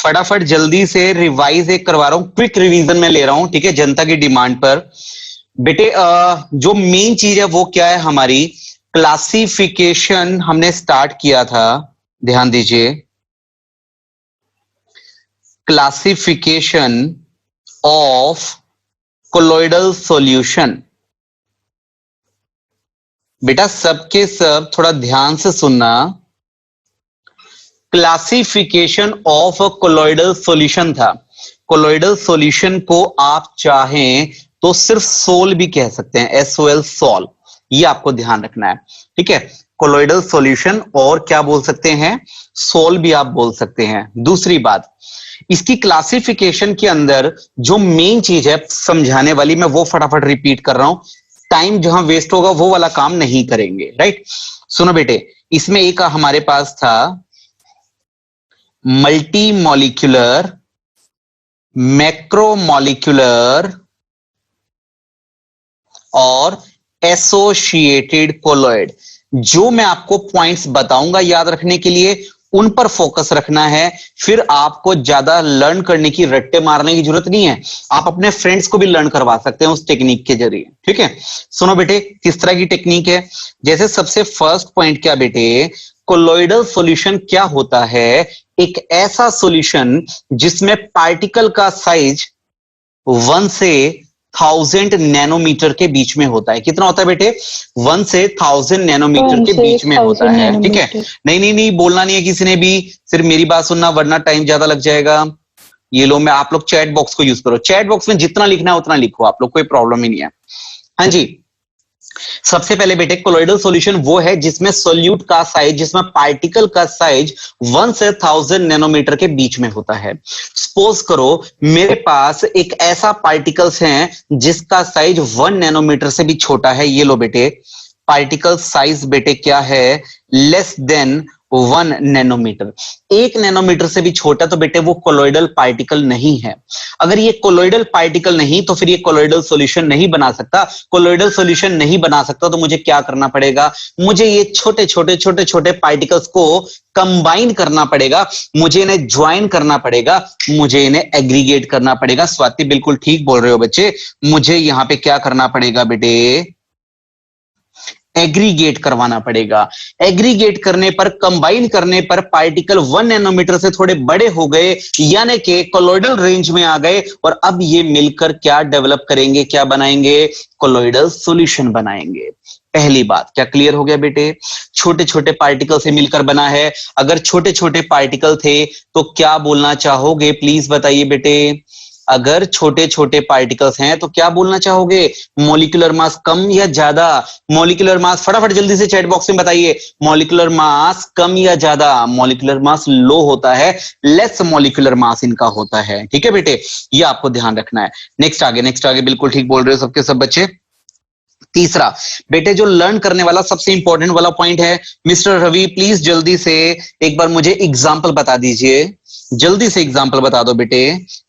फटाफट जल्दी से रिवाइज एक करवा रहा हूं, क्विक रिवीजन में ले रहा हूं, ठीक है, जनता की डिमांड पर। बेटे जो मेन चीज है वो क्या है हमारी, क्लासिफिकेशन हमने स्टार्ट किया था, ध्यान दीजिए, क्लासिफिकेशन ऑफ कोलोइडल सॉल्यूशन। बेटा सबके सब थोड़ा ध्यान से सुनना, classification of a colloidal solution था। कोलोइडल सॉल्यूशन को आप चाहें तो सिर्फ सोल भी कह सकते हैं, SOL सोल, ये आपको ध्यान रखना है, ठीक है। कोलोइडल सॉल्यूशन और क्या बोल सकते हैं, सोल भी आप बोल सकते हैं। दूसरी बात, इसकी क्लासिफिकेशन के अंदर जो मेन चीज है समझाने वाली, मैं वो फटाफट रिपीट कर रहा हूं, टाइम जहां वेस्ट होगा वो वाला काम नहीं करेंगे, राइट। सुनो बेटे, इसमें एक हमारे पास था मल्टी मॉलिक्यूलर, मैक्रोमॉलिक्यूलर और एसोसिएटेड कोलॉइड। जो मैं आपको पॉइंट्स बताऊंगा याद रखने के लिए, उन पर फोकस रखना है, फिर आपको ज्यादा लर्न करने की, रट्टे मारने की जरूरत नहीं है, आप अपने फ्रेंड्स को भी लर्न करवा सकते हैं उस टेक्निक के जरिए, ठीक है। सुनो बेटे, किस तरह की टेक्निक है, जैसे सबसे फर्स्ट पॉइंट क्या बेटे, कोलोइडल सॉल्यूशन क्या होता है, एक ऐसा सॉल्यूशन जिसमें पार्टिकल का साइज 1 से 1000 नैनोमीटर के बीच में होता है। कितना होता है बेटे, 1 से 1000 नैनोमीटर के बीच में होता है, ठीक है। नहीं बोलना नहीं है किसी ने भी, सिर्फ मेरी बात सुनना वरना टाइम ज्यादा लग जाएगा। ये लो, मैं आप लोग चैट बॉक्स को यूज करो, चैट बॉक्स में जितना लिखना है उतना लिखो आप लोग, कोई प्रॉब्लम ही नहीं है। हाँ जी, सबसे पहले बेटे कोलोइडल सॉल्यूशन वो है जिसमें सोल्यूट का साइज, जिसमें पार्टिकल का साइज 1 से 1000 नैनोमीटर के बीच में होता है। सपोज करो मेरे पास एक ऐसा पार्टिकल्स है जिसका साइज 1 नैनोमीटर से भी छोटा है। ये लो बेटे, पार्टिकल साइज बेटे क्या है, लेस देन 1 नैनोमीटर। 1 नैनोमीटर से भी छोटा तो बेटे वो कोलोइडल पार्टिकल नहीं है। अगर ये कोलोइडल पार्टिकल नहीं तो फिर ये कोलोइडल सॉल्यूशन नहीं बना सकता। कोलोइडल सॉल्यूशन नहीं बना सकता तो मुझे क्या करना पड़ेगा, मुझे ये छोटे छोटे पार्टिकल्स को कंबाइन करना पड़ेगा, मुझे इन्हें ज्वाइन करना पड़ेगा, मुझे इन्हें एग्रीगेट करना पड़ेगा। स्वाति बिल्कुल ठीक बोल रहे हो बच्चे, मुझे यहां पे क्या करना पड़ेगा बेटे, एग्रीगेट करवाना पड़ेगा। एग्रीगेट करने पर, कंबाइन करने पर पार्टिकल 1 नैनोमीटर से थोड़े बड़े हो गए, यानी कि कोलोइडल रेंज में आ गए, और अब ये मिलकर क्या डेवलप करेंगे, क्या बनाएंगे, कोलोइडल सॉल्यूशन बनाएंगे। पहली बात क्या क्लियर हो गया बेटे, छोटे छोटे पार्टिकल से मिलकर बना है। अगर छोटे छोटे पार्टिकल थे तो क्या बोलना चाहोगे, प्लीज बताइए बेटे। अगर छोटे छोटे पार्टिकल्स हैं तो क्या बोलना चाहोगे, मॉलिक्यूलर मास कम या ज्यादा, मॉलिक्यूलर मास फटाफट जल्दी से चैट बॉक्स में बताइए, मॉलिक्यूलर मास कम या ज्यादा, मॉलिक्यूलर मास लो होता है, लेस मॉलिक्यूलर मास इनका होता है, ठीक है बेटे, ये आपको ध्यान रखना है। नेक्स्ट आगे, बिल्कुल ठीक बोल रहे हो सबके सब बच्चे। तीसरा बेटे जो लर्न करने वाला सबसे इंपॉर्टेंट वाला पॉइंट है, मिस्टर रवि प्लीज जल्दी से एक बार मुझे एग्जांपल बता दीजिए, जल्दी से एग्जांपल बता दो बेटे।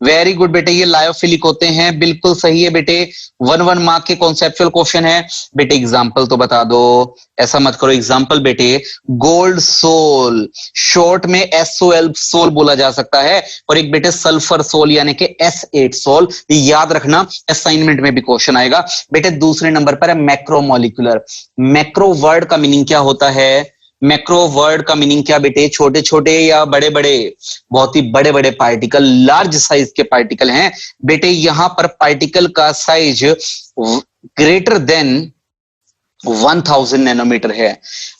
वेरी गुड बेटे, ये लायोफिलिक होते हैं, बिल्कुल सही है बेटे, 1 मार्क के कॉन्सेप्चुअल क्वेश्चन है बेटे। एग्जांपल तो बता दो, ऐसा मत करो। एग्जांपल बेटे गोल्ड सोल, शॉर्ट में SOL सोल बोला जा सकता है, और एक बेटे सल्फर सोल यानी कि S8 सोल, याद रखना असाइनमेंट में भी क्वेश्चन आएगा बेटे। दूसरे नंबर पर है मैक्रोमॉलिक्यूलर। मैक्रो वर्ड का मीनिंग क्या होता है, मैक्रो वर्ड का मीनिंग क्या बेटे, छोटे छोटे या बड़े बड़े, बहुत ही बड़े बड़े पार्टिकल, लार्ज साइज के पार्टिकल हैं बेटे। यहां पर पार्टिकल का साइज ग्रेटर देन 1000 नैनोमीटर है।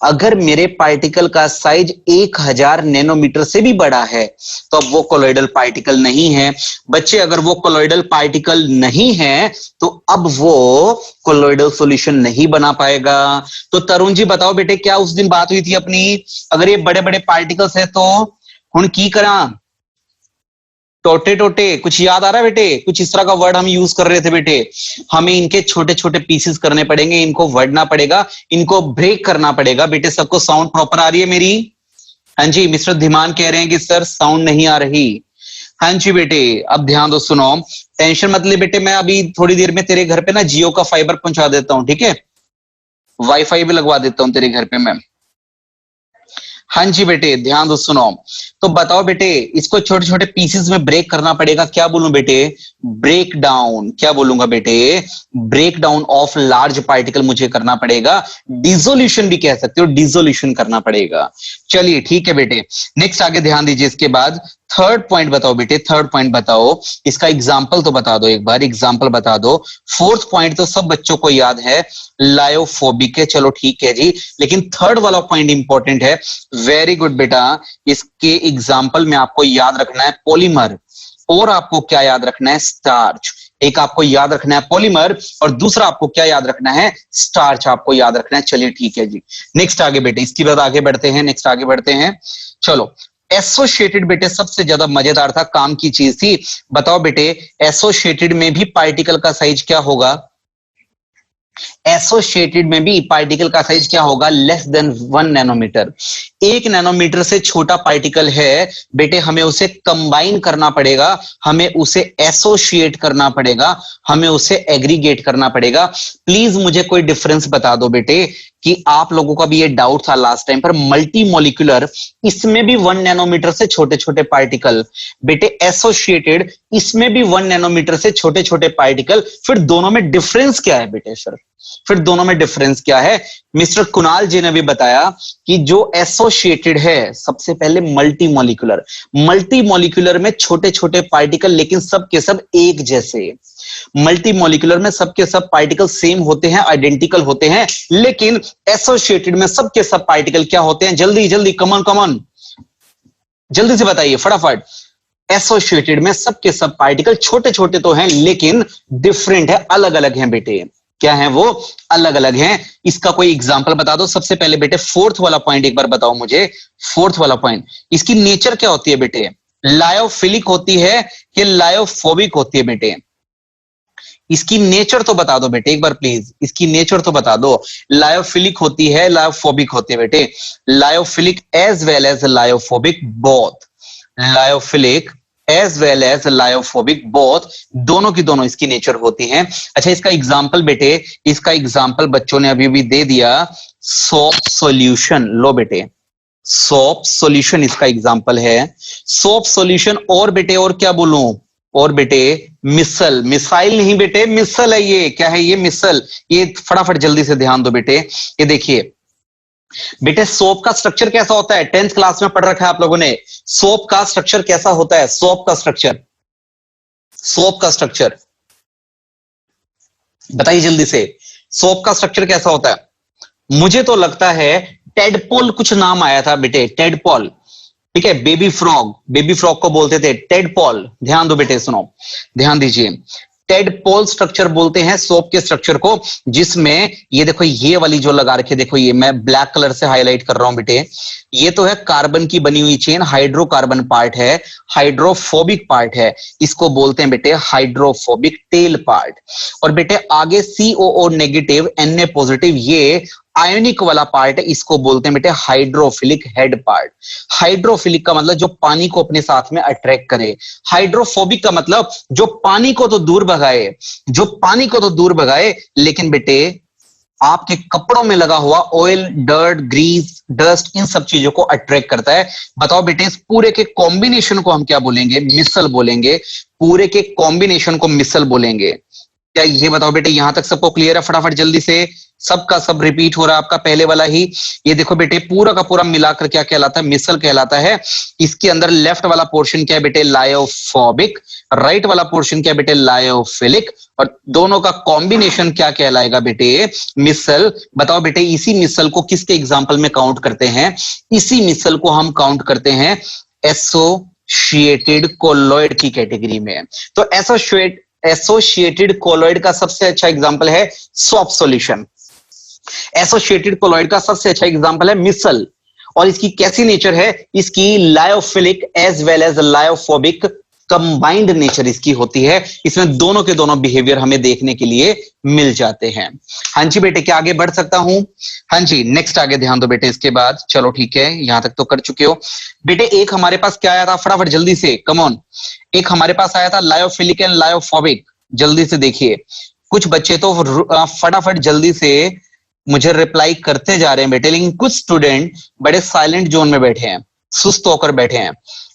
अगर मेरे पार्टिकल का साइज 1000 नैनोमीटर से भी बड़ा है तो अब वो कोलोइडल पार्टिकल नहीं है बच्चे। अगर वो कोलोइडल पार्टिकल नहीं है तो अब वो कोलोइडल सॉल्यूशन नहीं बना पाएगा। तो तरुण जी बताओ बेटे, क्या उस दिन बात हुई थी अपनी, अगर ये बड़े बड़े पार्टिकल्स है तो हुण की करा, टोटे टोटे, कुछ याद आ रहा है बेटे, कुछ इस तरह का वर्ड हम यूज कर रहे थे बेटे। हमें इनके छोटे छोटे पीसेस करने पड़ेंगे, इनको वढ़ना पड़ेगा, इनको ब्रेक करना पड़ेगा बेटे। सबको साउंड प्रॉपर आ रही है मेरी? हाँ जी, मिस्टर धीमान कह रहे हैं कि सर साउंड नहीं आ रही। हाँ जी बेटे, अब ध्यान दो, सुनो, टेंशन मत ले बेटे, मैं अभी थोड़ी देर में तेरे घर पे ना जियो का फाइबर पहुंचा देता हूं, ठीक है, वाईफाई भी लगवा देता हूं तेरे घर पे मैं। हाँ जी बेटे, ध्यान दो, सुनो। तो बताओ बेटे, इसको छोटे छोटे पीसेस में ब्रेक करना पड़ेगा। क्या बोलूं बेटे? Break down. क्या बोलूंगा बेटे? Break down of large particle मुझे करना पड़ेगा। डिसोल्यूशन भी कह सकते हो, डिसोल्यूशन करना पड़ेगा। चलिए ठीक है बेटे, नेक्स्ट आगे ध्यान दीजिए। इसके बाद थर्ड पॉइंट बताओ बेटे, थर्ड पॉइंट बताओ। इसका एग्जाम्पल तो बता दो, एक बार एग्जाम्पल बता दो। फोर्थ पॉइंट तो सब बच्चों को याद है, लायोफोबिक है, चलो ठीक है जी। लेकिन थर्ड वाला पॉइंट इंपॉर्टेंट है। वेरी गुड बेटा। इसके एग्जाम्पल में आपको याद रखना है पॉलीमर, और आपको क्या याद रखना है? स्टार्च। एक आपको याद रखना है पॉलीमर, और दूसरा आपको क्या याद रखना है? स्टार्च आपको याद रखना है। चलिए ठीक है जी, नेक्स्ट आगे बेटे, इसके बाद आगे बढ़ते हैं, नेक्स्ट आगे बढ़ते हैं। चलो, एसोसिएटेड बेटे सबसे ज्यादा मजेदार था, काम की चीज थी। बताओ बेटे, एसोसिएटेड में भी पार्टिकल का साइज क्या होगा? एसोसिएटेड में भी पार्टिकल का साइज क्या होगा? Less than 1 nanometre. 1 नैनोमीटर से छोटा पार्टिकल है बेटे, हमें उसे कंबाइन करना पड़ेगा, हमें उसे एसोसिएट करना पड़ेगा, हमें उसे एग्रीगेट करना पड़ेगा। प्लीज मुझे कोई डिफरेंस बता दो बेटे, कि आप लोगों का भी ये डाउट था लास्ट टाइम पर, मल्टी मॉलिक्यूलर, इसमें भी 1 नैनोमीटर से छोटे छोटे पार्टिकल, बेटे एसोसिएटेड, इसमें भी 1 नैनोमीटर से छोटे छोटे पार्टिकल। फिर दोनों में डिफरेंस क्या है बेटे? फिर दोनों में डिफरेंस क्या है? मिस्टर कुणाल जी ने भी बताया कि जो एसोसिएटेड है, सबसे पहले मल्टी मॉलिक्यूलर, मल्टी मॉलिक्यूलर में छोटे छोटे पार्टिकल, लेकिन सब के सब एक जैसे। मल्टी मॉलिक्यूलर में सबके सब पार्टिकल सेम होते हैं, आइडेंटिकल होते हैं, लेकिन एसोसिएटेड में सबके सब पार्टिकल क्या होते हैं? जल्दी जल्दी, कमन कमन, जल्दी से बताइए फटाफट। एसोसिएटेड में सबके सब पार्टिकल छोटे छोटे तो हैं, लेकिन डिफरेंट है, अलग अलग हैं बेटे। क्या है वो? अलग अलग हैं। इसका कोई एग्जांपल बता दो। सबसे पहले बेटे फोर्थ वाला पॉइंट एक बार बताओ मुझे, फोर्थ वाला पॉइंट, इसकी नेचर क्या होती है बेटे? लायोफिलिक होती है कि लायोफोबिक होती है बेटे? इसकी नेचर तो बता दो बेटे एक बार प्लीज, इसकी नेचर तो बता दो। लायोफिलिक होती है, लायोफोबिक होती है बेटे? Lyophilic as well as lyophobic both, lyophilic as well as lyophobic both, दोनों की दोनों इसकी नेचर होती हैं। अच्छा, इसका एग्जाम्पल बेटे, इसका एग्जाम्पल बच्चों ने अभी भी दे दिया, सोप सॉल्यूशन। लो बेटे, सोप सॉल्यूशन इसका एग्जाम्पल है, सोप सॉल्यूशन। और बेटे और क्या बोलूं? और बेटे मिसल, मिसाइल नहीं बेटे, मिसल है ये। क्या है ये? मिसल। ये फटाफट जल्दी से ध्यान दो बेटे, ये देखिए बेटे, सोप का स्ट्रक्चर कैसा होता है? 10th क्लास में पढ़ रखा है आप लोगों ने। सोप का स्ट्रक्चर कैसा होता है? सोप का स्ट्रक्चर, सोप का स्ट्रक्चर बताइए जल्दी से, सोप का स्ट्रक्चर कैसा होता है? मुझे तो लगता है टेडपोल कुछ नाम आया था बेटे, टेडपोल। ठीक है, बेबी फ्रॉग, बेबी फ्रॉग को बोलते थे टेडपोल। ध्यान दो बेटे, सुनो, ध्यान दीजिए। टेडपोल स्ट्रक्चर बोलते हैं सोप के स्ट्रक्चर को, जिसमें ये देखो, ये वाली जो लगा रखी है, देखो ये मैं ब्लैक कलर से हाईलाइट कर रहा हूं बेटे, ये तो है कार्बन की बनी हुई चेन, हाइड्रोकार्बन पार्ट है, हाइड्रोफोबिक पार्ट है, इसको बोलते हैं बेटे हाइड्रोफोबिक टेल पार्ट। और बेटे आगे COO नेगेटिव, Na पॉजिटिव, ये आयोनिक वाला पार्ट है, इसको बोलते हैं बेटे हाइड्रोफिलिक हेड पार्ट। हाइड्रोफिलिक का मतलब जो पानी को अपने साथ में अट्रैक्ट करे, हाइड्रोफोबिक का मतलब जो पानी को तो दूर भगाए, जो पानी को तो दूर भगाए, लेकिन बेटे आपके कपड़ों में लगा हुआ ऑयल, डर्ट, ग्रीस, डस्ट, इन सब चीजों को अट्रैक्ट करता है। बताओ बेटे, इस पूरे के कॉम्बिनेशन को हम क्या बोलेंगे? मिसल बोलेंगे। पूरे के कॉम्बिनेशन को मिसल बोलेंगे। क्या ये बताओ बेटे, यहां तक सबको क्लियर है? फटाफट जल्दी से, सबका सब रिपीट हो रहा है आपका पहले वाला ही। ये देखो बेटे, पूरा का पूरा मिलाकर क्या कहलाता है? मिसल कहलाता है। इसके अंदर लेफ्ट वाला पोर्शन क्या है बेटे? लायोफोबिक। राइट वाला पोर्शन क्या है बेटे? लायोफिलिक। और दोनों का कॉम्बिनेशन क्या कहलाएगा बेटे? मिसल। बताओ बेटे, इसी मिसल को किसके एग्जाम्पल में काउंट करते हैं? इसी मिसल को हम काउंट करते हैं एसोसिएटेड कोलॉइड की कैटेगरी में। तो एसोसिएटेड कोलॉइड का सबसे अच्छा एग्जांपल है सोप सॉल्यूशन। एसोसिएटेड कोलॉइड का सबसे अच्छा एग्जांपल है मिसल। और इसकी कैसी नेचर है? इसकी lyophilic as well as lyophobic combined nature इसकी होती है। इसमें दोनों के दोनों बिहेवियर हमें देखने के लिए मिल जाते हैं। हाँ जी बेटे, क्या आगे बढ़ सकता हूं? हाँ जी, नेक्स्ट आगे ध्यान दो बेटे इसके बाद। चलो ठीक है, यहां तक तो कर चुके हो बेटे। एक हमारे पास क्या आया था? फटाफट जल्दी से, कम ऑन। एक हमारे पास आया था लायोफिलिक एंड लायोफोबिक। जल्दी से देखिए, कुछ बच्चे तो फटाफट जल्दी से मुझे रिप्लाई करते जा रहे हैं बेटे, लेकिन कुछ स्टूडेंट बड़े साइलेंट जोन में बैठे हैं, सुस्त होकर बैठे हैं।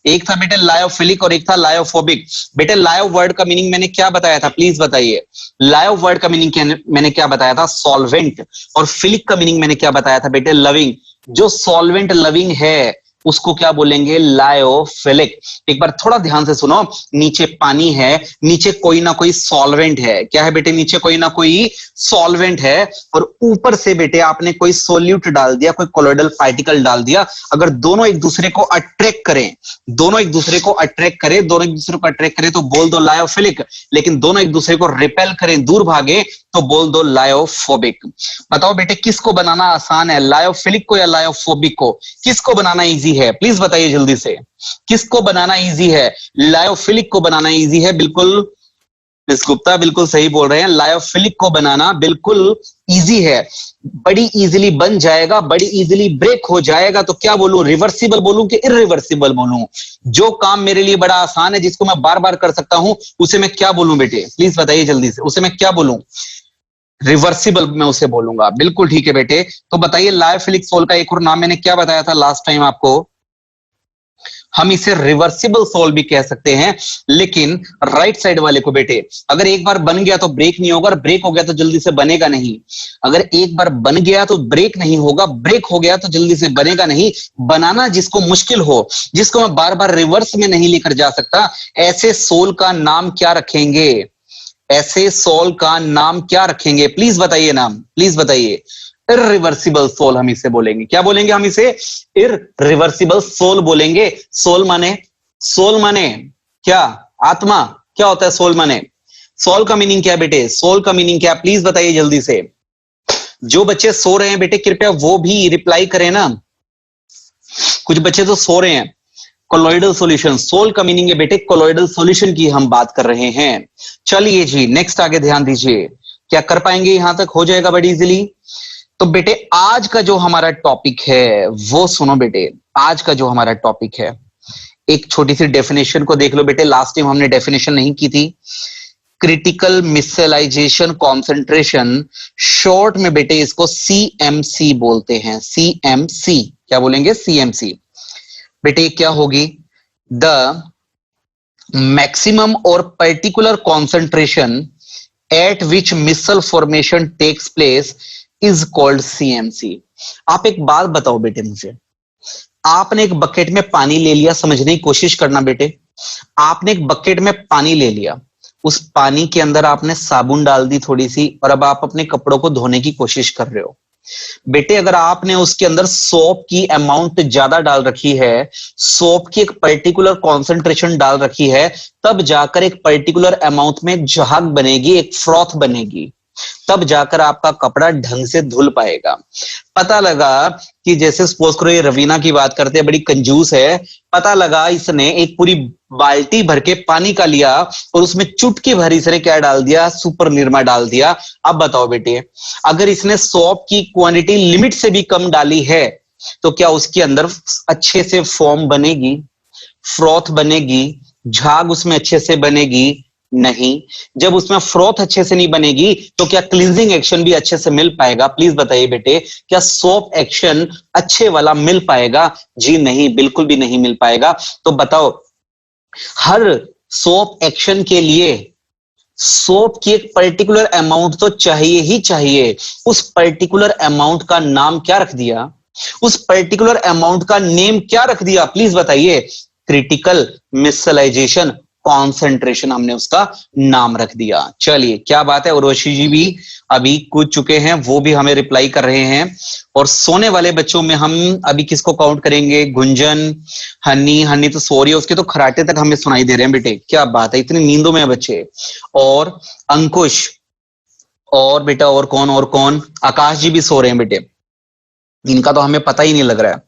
एक था बेटे लायोफिलिक और एक था लायोफोबिक। बेटे लायो वर्ड का मीनिंग मैंने क्या बताया था, प्लीज बताइए। लायो वर्ड का मीनिंग मैंने क्या बताया था, सॉल्वेंट। और फिलिक का मीनिंग मैंने क्या बताया था बेटे, लविंग। जो सॉल्वेंट लविंग है उसको क्या बोलेंगे, लायोफिलिक। एक बार थोड़ा ध्यान से सुनो, नीचे पानी है, नीचे कोई ना कोई सॉल्वेंट है। क्या है बेटे, नीचे कोई ना कोई सॉल्वेंट है, और ऊपर से बेटे आपने कोई सोल्यूट डाल दिया, कोई कोलोइडल पार्टिकल डाल दिया। अगर दोनों एक दूसरे को अट्रैक्ट करें, दोनों एक दूसरे को अट्रैक्ट करें, दोनों एक दूसरे को अट्रैक्ट करें तो बोल दो लायोफिलिक। लेकिन दोनों एक दूसरे को रिपेल करें, दूर भागे, तो बोल दो लायोफोबिक। बताओ बेटे किसको बनाना आसान है, लायोफिलिक को या लायोफोबिक को? किसको बनाना इजी है, प्लीज बताइए जल्दी से। किसको बनाना इजी है? लायोफिलिक को बनाना इजी है, बिल्कुल मिस गुप्ता बिल्कुल सही बोल रहे हैं। लायोफिलिक को बनाना बिल्कुल इजी है, बड़ी इजीली बन जाएगा, बड़ी इजीली ब्रेक हो जाएगा। तो क्या बोलूं, रिवर्सिबल बोलूं कि इरिवर्सिबल बोलूं? जो काम मेरे लिए बड़ा आसान है, जिसको मैं बार बार कर सकता हूं, उसे मैं क्या बोलूं बेटे, प्लीज बताइए जल्दी से, उसे मैं क्या बोलूं? रिवर्सिबल मैं उसे बोलूंगा, बिल्कुल ठीक है बेटे। तो बताइए लायोफिलिक सोल का एक और नाम मैंने क्या बताया था लास्ट टाइम आपको? हम इसे रिवर्सिबल सोल भी कह सकते हैं। लेकिन राइट साइड वाले को बेटे, अगर एक बार बन गया तो ब्रेक नहीं होगा, और ब्रेक हो गया तो जल्दी से बनेगा नहीं। अगर एक बार बन गया तो ब्रेक नहीं होगा, ब्रेक हो गया तो जल्दी से बनेगा नहीं। बनाना जिसको मुश्किल हो, जिसको मैं बार बार रिवर्स में नहीं लेकर जा सकता, ऐसे सोल का नाम क्या रखेंगे? ऐसे सोल का नाम क्या रखेंगे, प्लीज बताइए नाम, प्लीज बताइए। इरिवर्सिबल सोल हम इसे बोलेंगे, क्या बोलेंगे हम इसे? इरिवर्सिबल सोल बोलेंगे। सोल माने, सोल माने क्या? आत्मा। क्या होता है सोल माने? सोल का मीनिंग क्या है बेटे, सोल का मीनिंग क्या, प्लीज बताइए जल्दी से। जो बच्चे सो रहे हैं बेटे कृपया वो भी रिप्लाई करें ना, कुछ बच्चे तो सो रहे हैं। कोलोइडल सॉल्यूशन, सोल का मीनिंग है बेटे कोलोइडल सॉल्यूशन की हम बात कर रहे हैं। चलिए जी नेक्स्ट आगे ध्यान दीजिए, क्या कर पाएंगे, यहां तक हो जाएगा बड़ी इजीली। तो बेटे आज का जो हमारा टॉपिक है वो सुनो बेटे, आज का जो हमारा टॉपिक है, एक छोटी सी डेफिनेशन को देख लो बेटे। लास्ट टाइम हमने डेफिनेशन नहीं की थी। क्रिटिकल मिसलाइजेशन कॉन्सेंट्रेशन, शॉर्ट में बेटे इसको सीएमसी बोलते हैं। सीएमसी, क्या बोलेंगे? सीएमसी। बेटे क्या होगी? द मैक्सिमम और particular concentration at which micelle formation takes place is called CMC. आप एक बात बताओ बेटे मुझे, आपने एक बकेट में पानी ले लिया, समझने की कोशिश करना बेटे। आपने एक बकेट में पानी ले लिया, उस पानी के अंदर आपने साबुन डाल दी थोड़ी सी, और अब आप अपने कपड़ों को धोने की कोशिश कर रहे हो। बेटे अगर आपने उसके अंदर सोप की अमाउंट ज्यादा डाल रखी है, सोप की एक पर्टिकुलर कॉन्सेंट्रेशन डाल रखी है, तब जाकर एक पर्टिकुलर अमाउंट में झाग बनेगी, एक फ्रॉथ बनेगी, तब जाकर आपका कपड़ा ढंग से धुल पाएगा। पता लगा कि जैसे सपोज करो ये रवीना की बात करते हैं, बड़ी कंजूस है। पता लगा इसने एक पूरी बाल्टी भर के पानी का लिया और उसमें चुटकी भर इसने क्या डाल दिया, सुपर निरमा डाल दिया। अब बताओ बेटे, अगर इसने सोप की क्वांटिटी लिमिट से भी कम डाली है तो क्या उसके अंदर अच्छे से फॉर्म बनेगी, फ्रॉथ बनेगी, झाग उसमें अच्छे से बनेगी? नहीं। जब उसमें फ्रॉथ अच्छे से नहीं बनेगी तो क्या क्लींजिंग एक्शन भी अच्छे से मिल पाएगा? प्लीज बताइए बेटे, क्या सोप एक्शन अच्छे वाला मिल पाएगा? जी नहीं, बिल्कुल भी नहीं मिल पाएगा। तो बताओ, हर सोप एक्शन के लिए सोप की एक पर्टिकुलर अमाउंट तो चाहिए ही चाहिए। उस पर्टिकुलर अमाउंट का नाम क्या रख दिया, उस पर्टिकुलर अमाउंट का नेम क्या रख दिया? प्लीज बताइए। क्रिटिकल मिसलाइजेशन कॉन्सेंट्रेशन हमने उसका नाम रख दिया। चलिए क्या बात है, उर्वशी जी भी अभी कूद चुके हैं, वो भी हमें रिप्लाई कर रहे हैं। और सोने वाले बच्चों में हम अभी किसको काउंट करेंगे? गुंजन, हनी। हनी तो सो रही है, उसके तो खराटे तक हमें सुनाई दे रहे हैं बेटे, क्या बात है, इतनी नींदों में है बच्चे। और अंकुश, और बेटा और कौन, और कौन? आकाश जी भी सो रहे हैं बेटे, इनका तो हमें पता ही नहीं लग रहा है।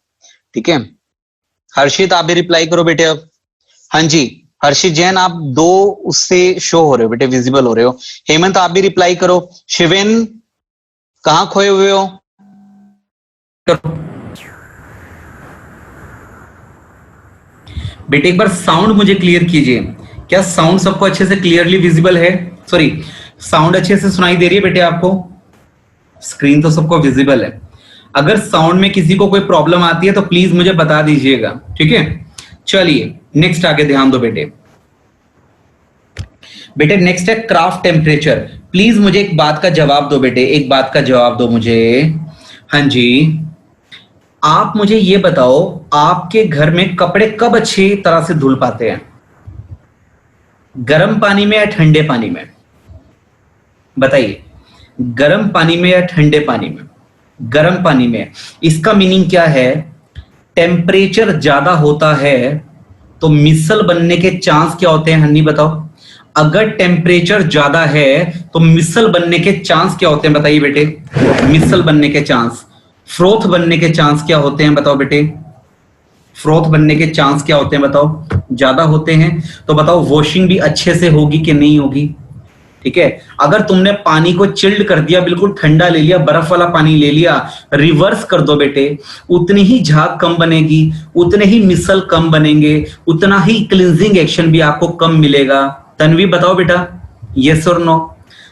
ठीक है, हर्षित आप भी रिप्लाई करो बेटे अब। हाँ जी, हर्षित जैन आप दो उससे शो हो रहे हो बेटे, विजिबल हो रहे हो। हेमंत आप भी रिप्लाई करो। शिवेन कहां खोए हुए हो? बेटे एक बार साउंड मुझे क्लियर कीजिए, क्या साउंड सबको अच्छे से क्लियरली विजिबल है? सॉरी, साउंड अच्छे से सुनाई दे रही है बेटे आपको? स्क्रीन तो सबको विजिबल है। अगर साउंड में किसी को कोई प्रॉब्लम आती है तो प्लीज मुझे बता दीजिएगा, ठीक है। चलिए नेक्स्ट आगे ध्यान दो बेटे। बेटे नेक्स्ट है क्राफ्ट टेम्परेचर। प्लीज मुझे एक बात का जवाब दो बेटे, एक बात का जवाब दो मुझे। हाँ जी, आप मुझे ये बताओ, आपके घर में कपड़े कब अच्छी तरह से धुल पाते हैं? गर्म पानी में या ठंडे पानी में? बताइए, गर्म पानी में या ठंडे पानी में? गर्म पानी में। इसका मीनिंग क्या है? टेम्परेचर ज्यादा होता है तो मिसल बनने के चांस क्या होते हैं? हन्नी बताओ। अगर टेम्परेचर ज्यादा है तो मिसल बनने के चांस क्या होते हैं? बताइए बेटे, मिसल बनने के चांस, फ्रोथ बनने के चांस क्या होते हैं? बताओ बेटे, फ्रोथ बनने के चांस क्या होते हैं? बताओ, ज्यादा होते हैं। तो बताओ वॉशिंग भी अच्छे से होगी कि नहीं होगी? ठीक है। अगर तुमने पानी को चिल्ड कर दिया, बिल्कुल ठंडा ले लिया, बर्फ वाला पानी ले लिया, रिवर्स कर दो बेटे, उतनी ही झाग कम बनेगी, उतने ही मिसल कम बनेंगे, उतना ही क्लींजिंग एक्शन भी आपको कम मिलेगा। तन्वी बताओ बेटा, यस और नो?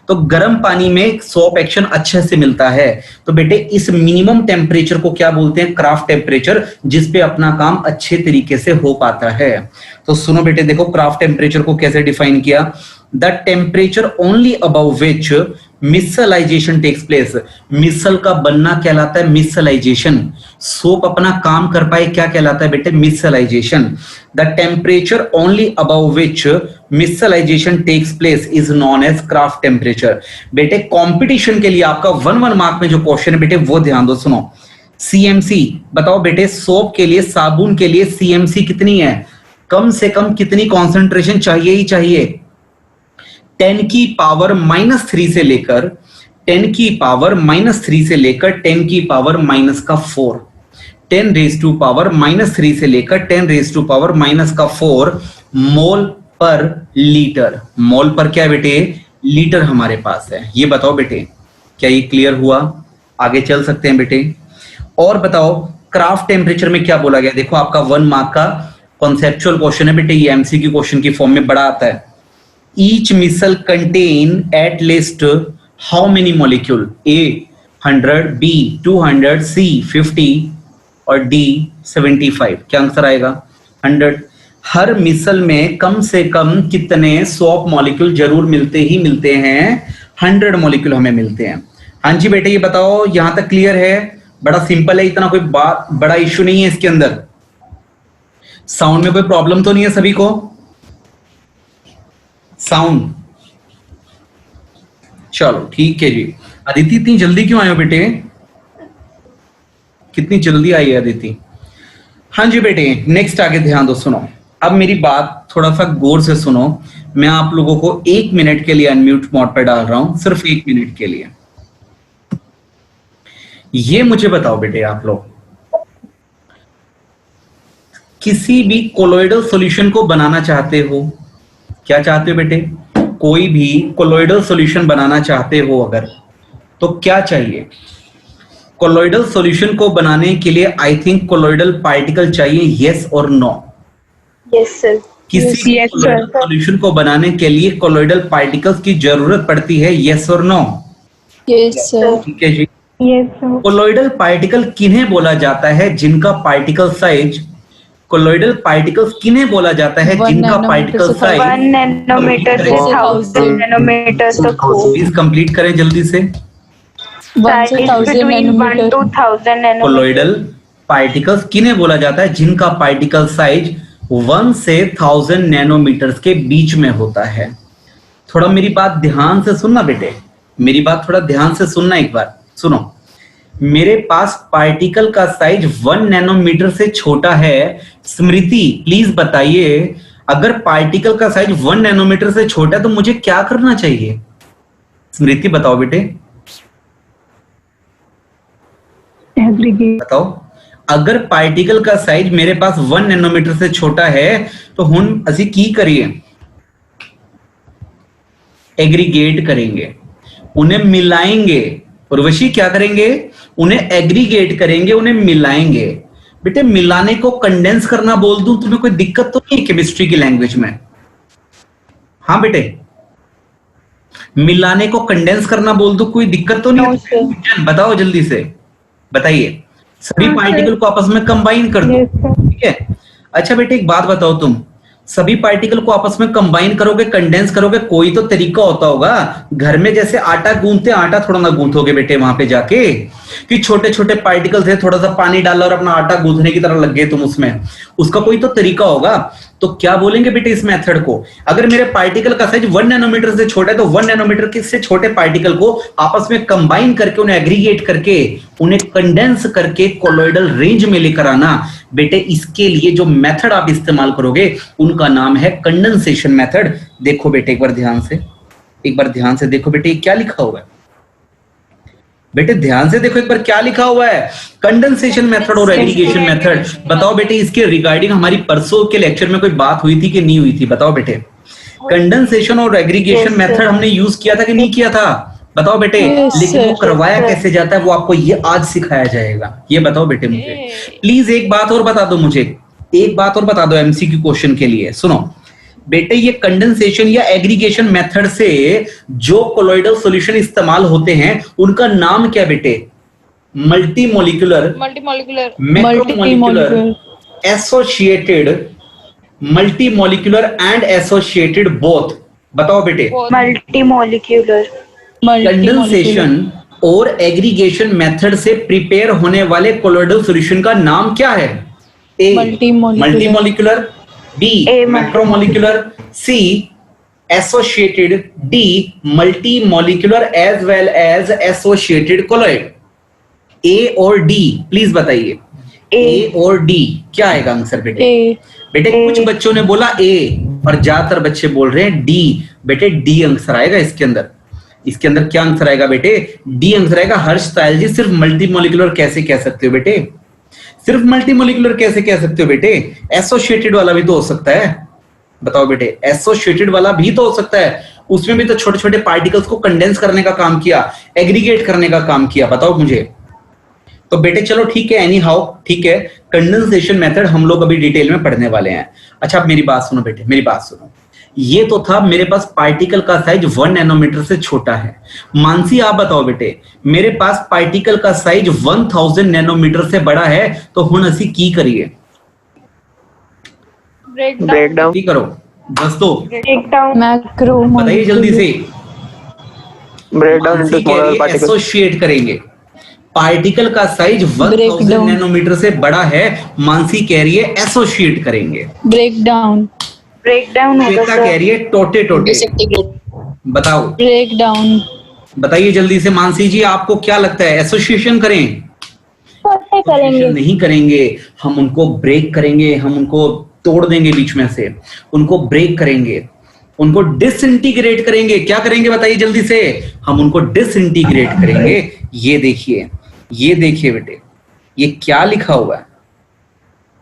तो गर्म पानी में सोप एक्शन अच्छे से मिलता है। तो बेटे इस मिनिमम टेम्परेचर को क्या बोलते हैं? क्राफ्ट टेम्परेचर, जिसपे अपना काम अच्छे तरीके से हो पाता है। तो सुनो बेटे, देखो क्राफ्ट टेम्परेचर को कैसे डिफाइन किया। The temperature only above which micellisation takes place. Micelle का बनना कहलाता है मिसलाइजेशन। सोप अपना काम कर पाए क्या कहलाता है बेटे? Micellisation. The temperature only above which micellisation takes place is known as Kraft temperature. बेटे कंपटीशन के लिए आपका 1 मार्क में जो क्वेश्चन है बेटे वो ध्यान दो, सुनो। सीएमसी बताओ बेटे, सोप के लिए, साबुन के लिए सीएमसी कितनी है? कम से कम कितनी कॉन्सेंट्रेशन चाहिए ही चाहिए? 10 की पावर -3 से लेकर 10 की पावर -3 से लेकर 10 की पावर -4, 10 रेज टू पावर -3 से लेकर 10 रेज टू पावर -4 मोल पर लीटर। मोल पर क्या बेटे? लीटर हमारे पास है। ये बताओ बेटे, क्या ये क्लियर हुआ? आगे चल सकते हैं बेटे। और बताओ क्राफ्ट टेम्परेचर में क्या बोला गया? देखो आपका 1 मार्क का कॉन्सेप्चुअल क्वेश्चन है बेटे, ये एमसीक्यू क्वेश्चन की फॉर्म में बड़ा आता है। Each missile contain at least how many molecule? A 100, B 200, C 50 और D 75। क्या आंसर आएगा? 100। हर मिसल में कम से कम कितने सोप मॉलिक्यूल जरूर मिलते ही मिलते हैं? 100 मॉलिक्यूल हमें मिलते हैं। हाँ जी बेटे, ये बताओ यहां तक क्लियर है? बड़ा सिंपल है, इतना कोई बात बड़ा इश्यू नहीं है इसके अंदर। साउंड में कोई प्रॉब्लम तो नहीं है सभी को? साउंड चलो ठीक है जी। अदिति इतनी जल्दी क्यों आए हो बेटे? कितनी जल्दी आई है अदिति? हाँ जी बेटे, नेक्स्ट आगे ध्यान दो, सुनो। अब मेरी बात थोड़ा सा गौर से सुनो। मैं आप लोगों को 1 मिनट के लिए अनम्यूट मोड पर डाल रहा हूं, सिर्फ 1 मिनट के लिए। ये मुझे बताओ बेटे, आप लोग किसी भी कोलोइडल सॉल्यूशन को बनाना चाहते हो? क्या चाहते हो बेटे? कोई भी कोलोइडल सॉल्यूशन बनाना चाहते हो अगर, तो क्या चाहिए? कोलोइडल सॉल्यूशन को बनाने के लिए आई थिंक कोलोइडल पार्टिकल चाहिए, यस और नो? Yes sir. किसी कोलोइडल सॉल्यूशन को बनाने के लिए कोलोइडल पार्टिकल्स की जरूरत पड़ती है, यस और नो? Yes sir. ठीक है जी। Yes sir. कोलोइडल पार्टिकल किन्हें बोला जाता है जिनका पार्टिकल साइज, कोलोइडल पार्टिकल्स किन्हें बोला जाता है जिनका पार्टिकल साइज 1 नैनोमीटर से 1000 नैनोमीटर तक हो? प्लीज कंप्लीट करें जल्दी से। 1 से 1000 नैनोमीटर। कोलोइडल पार्टिकल्स किन्हें बोला जाता है जिनका पार्टिकल साइज 1 से 1000 नैनोमीटर के बीच में होता है? थोड़ा मेरी बात ध्यान से सुनना बेटे, मेरी बात थोड़ा ध्यान से सुनना, एक बार सुनो। मेरे पास पार्टिकल का साइज 1 नैनोमीटर से छोटा है। स्मृति प्लीज बताइए, अगर पार्टिकल का साइज 1 नैनोमीटर से छोटा है तो मुझे क्या करना चाहिए? स्मृति बताओ बेटे, बताओ। अगर पार्टिकल का साइज मेरे पास 1 नैनोमीटर से छोटा है तो हम ਅਸੀਂ ਕੀ करिए? एग्रीगेट करेंगे, उन्हें मिलाएंगे। उर्वशी क्या करेंगे? उन्हें एग्रीगेट करेंगे, उन्हें मिलाएंगे। बेटे मिलाने को कंडेंस करना बोल दूं तुम्हें कोई दिक्कत तो नहीं है केमिस्ट्री की लैंग्वेज में? हाँ बेटे, मिलाने को कंडेंस करना बोल दो, कोई दिक्कत तो नहीं है? बताओ जल्दी से, बताइए। सभी पार्टिकल को आपस में कंबाइन कर दो, ठीक है। अच्छा बेटे एक बात बताओ, तुम सभी पार्टिकल को आपस में कंबाइन करोगे, कंडेंस करोगे, कोई तो तरीका होता होगा। घर में जैसे आटा गूंथते, आटा थोड़ा ना गूंथोगे बेटे वहां पे जाके कि छोटे छोटे पार्टिकल थे, थोड़ा सा पानी डाला और अपना आटा गूंथने की तरह लग गए तुम उसमें। उसका कोई तो तरीका होगा। तो क्या बोलेंगे बेटे इस मेथड को? अगर मेरे पार्टिकल का साइज 1 नैनोमीटर से छोटा है तो 1 नैनोमीटर के से छोटे पार्टिकल को आपस में कंबाइन करके, उन्हें एग्रीगेट करके, उन्हें कंडेंस करके कोलॉइडल रेंज में लेकर आना। बेटे इसके लिए जो मेथड आप इस्तेमाल करोगे उनका नाम है कंडेंसेशन मेथड। देखो बेटे एक बार ध्यान से देखो बेटे क्या लिखा हुआ है। बेटे ध्यान से देखो एक बार क्या लिखा हुआ है, कंडेंसेशन मेथड और एग्रीगेशन मेथड। बताओ बेटे इसके रिगार्डिंग हमारी परसों के लेक्चर में कोई बात हुई थी कि नहीं हुई थी? बताओ बेटे, कंडेंसेशन और एग्रीगेशन मेथड हमने यूज किया था कि नहीं किया था? बताओ बेटे। लेकिन वो करवाया कैसे जाता है वो आपको ये आज सिखाया जाएगा। ये बताओ बेटे मुझे प्लीज। एक बात और बता दो मुझे, एक बात और बता दो एमसीक्यू क्वेश्चन के लिए। सुनो बेटे, ये कंडेंसेशन या एग्रीगेशन मेथड से जो कोलॉइडल सॉल्यूशन इस्तेमाल होते हैं उनका नाम क्या बेटे? Multi molecular, macromolecular, associated, multi molecular and associated both. बताओ बेटे। Multi molecular. कंडेंसेशन और एग्रीगेशन मेथड से प्रिपेयर होने वाले कोलॉइडल सॉल्यूशन का नाम क्या है? A multi molecular, B macromolecular, C associated, D multimolecular as well as associated colloid। A और D प्लीज बताइए। A और D क्या आएगा आंसर बेटे? बेटे कुछ बच्चों ने बोला A और ज्यादातर बच्चे बोल रहे हैं D। बेटे D आंसर आएगा इसके अंदर। इसके अंदर क्या आंसर आएगा बेटे? D आंसर आएगा। हर्ष तायल जी सिर्फ मल्टीमोलिकुलर कैसे कह सकते हो बेटे? सिर्फ मल्टीमोलिकुलर कैसे कह सकते हो बेटे? एसोसिएटेड वाला भी तो हो सकता है। बताओ बेटे, एसोसिएटेड वाला भी तो हो सकता है। उसमें भी तो छोटे छोटे पार्टिकल्स को कंडेंस करने का काम किया, एग्रीगेट करने का काम किया। बताओ मुझे। तो बेटे चलो ठीक है, एनी हाउ ठीक है, कंडेंसेशन मेथड हम लोग अभी डिटेल में पढ़ने वाले हैं। अच्छा अब मेरी बात सुनो बेटे, मेरी बात सुनो। ये तो था मेरे पास पार्टिकल का साइज 1 नैनोमीटर से छोटा है। मानसी आप बताओ बेटे, मेरे पास पार्टिकल का साइज 1000 नैनोमीटर से बड़ा है तो हुण असी की करिए? ब्रेकडाउन की करो दोस्तों, ब्रेकडाउन मैक्रो बताइए जल्दी से। Breakdown into smaller particle. Associate करेंगे। पार्टिकल का साइज 1000 नैनोमीटर से बड़ा है, मानसी कह रही है एसोसिएट करेंगे। ब्रेकडाउन श्वेता कह रही है टोटे टोटे। बताओ ब्रेकडाउन। बताइए जल्दी से मानसी जी, आपको क्या लगता है? एसोसिएशन करें? करेंगे नहीं करेंगे, हम उनको ब्रेक करेंगे, हम उनको तोड़ देंगे बीच में से, उनको ब्रेक करेंगे, उनको डिसइंटीग्रेट करेंगे। क्या करेंगे बताइए जल्दी से? हम उनको डिसइंटीग्रेट करेंगे। ये देखिए बेटे, ये क्या लिखा हुआ है?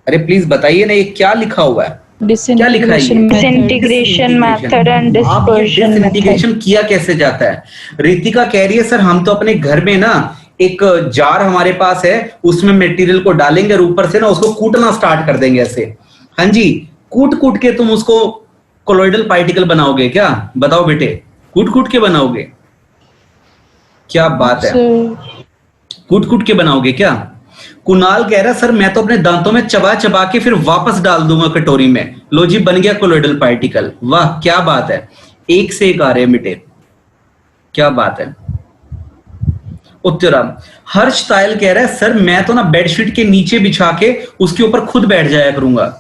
अरे प्लीज बताइए ना, ये क्या लिखा हुआ है? क्या लिखा है? Disintegration method and dispersion method. Disintegration किया कैसे जाता है? रितिका कह रही है सर हम तो अपने घर में ना एक जार हमारे पास है, उसमें मटेरियल को डालेंगे और ऊपर से ना उसको कूटना स्टार्ट कर देंगे ऐसे। हाँ जी, कूट के तुम उसको कोलॉइडल पार्टिकल बनाओगे क्या? बताओ बेटे, कूट के बनाओगे? क्या बात है, कूट के बनाओगे क्या? कुणाल कह रहा है सर मैं तो अपने दांतों में चबा के फिर वापस डाल दूंगा कटोरी में। लो जी बन गया कोलॉइडल पार्टिकल। वाह क्या बात है, एक से एक आ रहे हैं बेटे, क्या बात है। उत्तराम हर्ष तायल कह रहा है सर मैं तो ना बेडशीट के नीचे बिछा के उसके ऊपर खुद बैठ जाया करूंगा,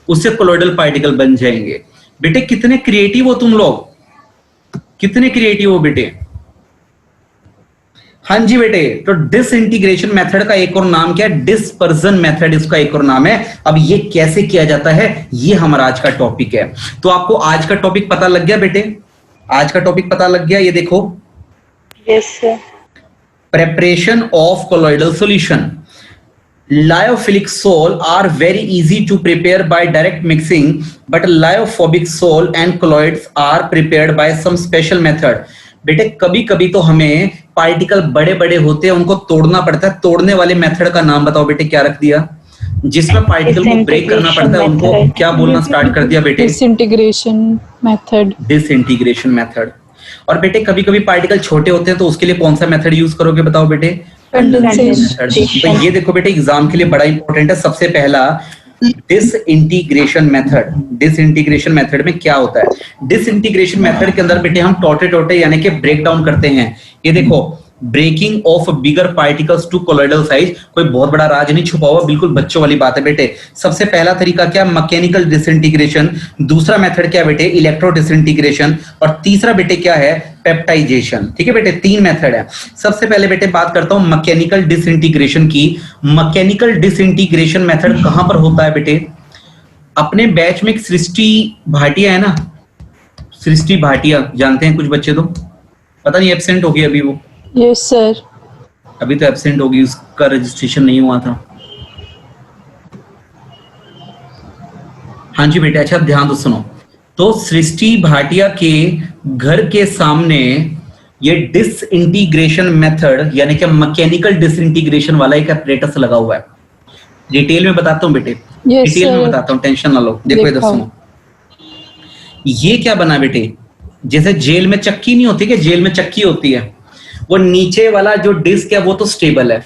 उससे कोलॉइडल पार्टिकल बन जाएंगे। बेटे कितने क्रिएटिव हो तुम लोग, कितने क्रिएटिव हो बेटे। हाँ जी बेटे, तो डिसइंटीग्रेशन मेथड का एक और नाम क्या है? डिस्पर्जन मेथड इसका एक और नाम है। अब ये कैसे किया जाता है ये हमारा आज का टॉपिक है। तो आपको आज का टॉपिक पता लग गया बेटे? आज का टॉपिक पता लग गया? ये देखो, yes sir. preparation of colloidal solution. Lyophilic sole are very easy to prepare by direct mixing, but lyophobic sole and colloids are prepared by some special method. बेटे कभी कभी तो हमें पार्टिकल बड़े बड़े होते हैं, उनको तोड़ना पड़ता है। तोड़ने वाले मेथड का नाम बताओ बेटे, क्या रख दिया? जिसमें पार्टिकल को ब्रेक करना पड़ता है उनको क्या बोलना स्टार्ट कर दिया बेटे? Disintegration method. Disintegration method. और बेटे कभी कभी पार्टिकल छोटे होते हैं तो उसके लिए कौन सा मेथड यूज करोगे बताओ बेटे? कंडेंसेशन। तो ये देखो बेटे एग्जाम के लिए बड़ा इंपॉर्टेंट है। सबसे पहला डिसइंटीग्रेशन मेथड। डिसइंटीग्रेशन मेथड में क्या होता है? डिसइंटीग्रेशन मेथड के अंदर बेटे हम टोटे टोटे यानी कि ब्रेक डाउन करते हैं। ये देखो, breaking off bigger particles to colloidal size, कोई बहुत बड़ा राज नहीं छुपा हुआ, बिल्कुल बच्चों वाली बात है बेटे। सबसे पहला तरीका क्या? Mechanical disintegration. दूसरा मेथड क्या बेटे? Electro disintegration. और तीसरा बेटे क्या है? पेप्टाइजेशन। ठीक है बेटे, 3 मेथड है। सबसे पहले बेटे बात करता हूं मैकेनिकल डिसइंटीग्रेशन की। मैकेनिकल डिसइंटीग्रेशन मेथड कहां पर होता है बेटे? अपने बैच में एक सृष्टि भाटिया है ना, सृष्टि भाटिया जानते हैं कुछ बच्चे? तो पता नहीं एब्सेंट हो गई अभी वो। Yes sir. अभी तो एब्सेंट होगी, उसका रजिस्ट्रेशन नहीं हुआ था। हाँ जी बेटा, अच्छा ध्यान दो, सुनो। तो सृष्टि भाटिया के घर के सामने ये डिसइंटीग्रेशन मेथड यानी कि मैकेनिकल डिसइंटीग्रेशन वाला एक एपरेटस लगा हुआ है। डिटेल में बताता हूँ बेटे, डिटेल में बताता हूँ, टेंशन ना लो। देखो इधर सुनो, ये क्या बना बेटे? जैसे जेल में चक्की नहीं होती, कि जेल में चक्की होती है, वो नीचे वाला जो डिस्क है वो तो स्टेबल है,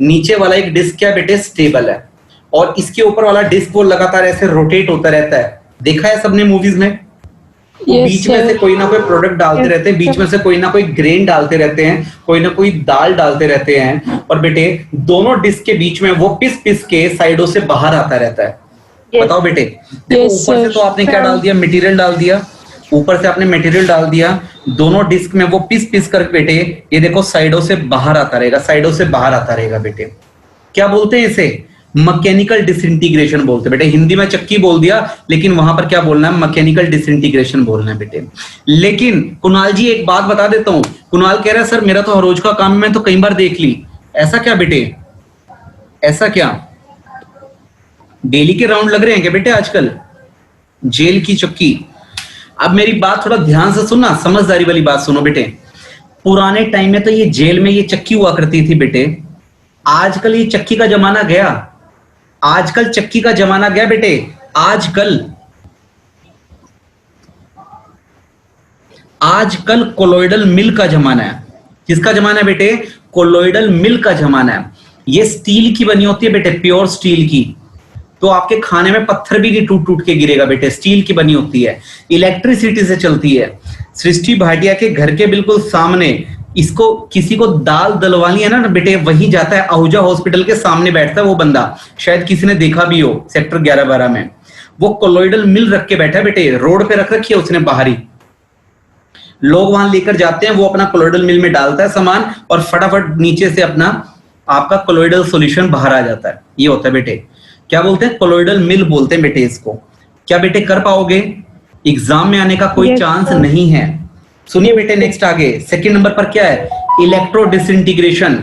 नीचे वाला एक डिस्क क्या बेटे? स्टेबल है। और इसके ऊपर वाला डिस्क वो लगातार ऐसे रोटेट होता रहता है। देखा है सबने मूवीज में? बीच में से कोई ना कोई प्रोडक्ट डालते रहते हैं, बीच में से कोई ना कोई ग्रेन डालते रहते हैं, कोई ना कोई दाल डालते रहते हैं, और बेटे दोनों डिस्क के बीच में वो पिस पिस के साइडों से बाहर आता रहता है। बताओ बेटे, देखो ऊपर से तो आपने क्या डाल दिया? मटेरियल डाल दिया। ऊपर से आपने मटेरियल डाल दिया, दोनों डिस्क में वो पीस पीस कर बेटे ये देखो साइडों से बाहर आता रहेगा, साइडों से बाहर आता रहेगा बेटे। क्या बोलते हैं इसे? मैकेनिकल डिसइंटीग्रेशन बोलते हैं बेटे। हिंदी में चक्की बोल दिया, लेकिन वहां पर क्या बोलना है? मैकेनिकल डिसइंटीग्रेशन बोलना है बेटे। लेकिन कुणाल जी एक बात बता देता हूं, कुणाल कह रहा है सर मेरा तो हर रोज का काम, मैं तो कई बार देख ली। ऐसा क्या बेटे? ऐसा क्या डेली के राउंड लग रहे हैं क्या बेटे आजकल? जेल की चक्की। अब मेरी बात थोड़ा ध्यान से सुनना, समझदारी वाली बात सुनो बेटे। पुराने टाइम में तो ये जेल में ये चक्की हुआ करती थी बेटे। आजकल ये चक्की का जमाना गया, आजकल चक्की का जमाना गया बेटे। आजकल कोलोइडल मिल का जमाना है। किसका जमाना है बेटे? कोलोइडल मिल का जमाना है। ये स्टील की बनी होती है बेटे, प्योर स्टील की। तो आपके खाने में पत्थर भी नहीं टूट टूट के गिरेगा बेटे, स्टील की बनी होती है, इलेक्ट्रिसिटी से चलती है। सृष्टि भाटिया के घर के बिल्कुल सामने, इसको किसी को दाल दलवानी है ना बेटे, वही जाता है, आहूजा हॉस्पिटल के सामने बैठता है वो बंदा, शायद किसी ने देखा भी हो सेक्टर 11-12 में। वो कोलोइडल मिल रख के बैठा है बेटे, रोड पे रख रखी है उसने बाहरी। लोग वहां लेकर जाते हैं, वो अपना कोलोइडल मिल में डालता है सामान, और फटाफट नीचे से अपना आपका कोलोइडल सॉल्यूशन बाहर आ जाता है। ये होता है बेटे, क्या बोलते हैं? कोलोइडल मिल बोलते हैं बेटे इसको। क्या बेटे कर पाओगे? एग्जाम में आने का कोई चांस नहीं है। सुनिए बेटे, नेक्स्ट आगे सेकंड नंबर पर क्या है? Electro disintegration.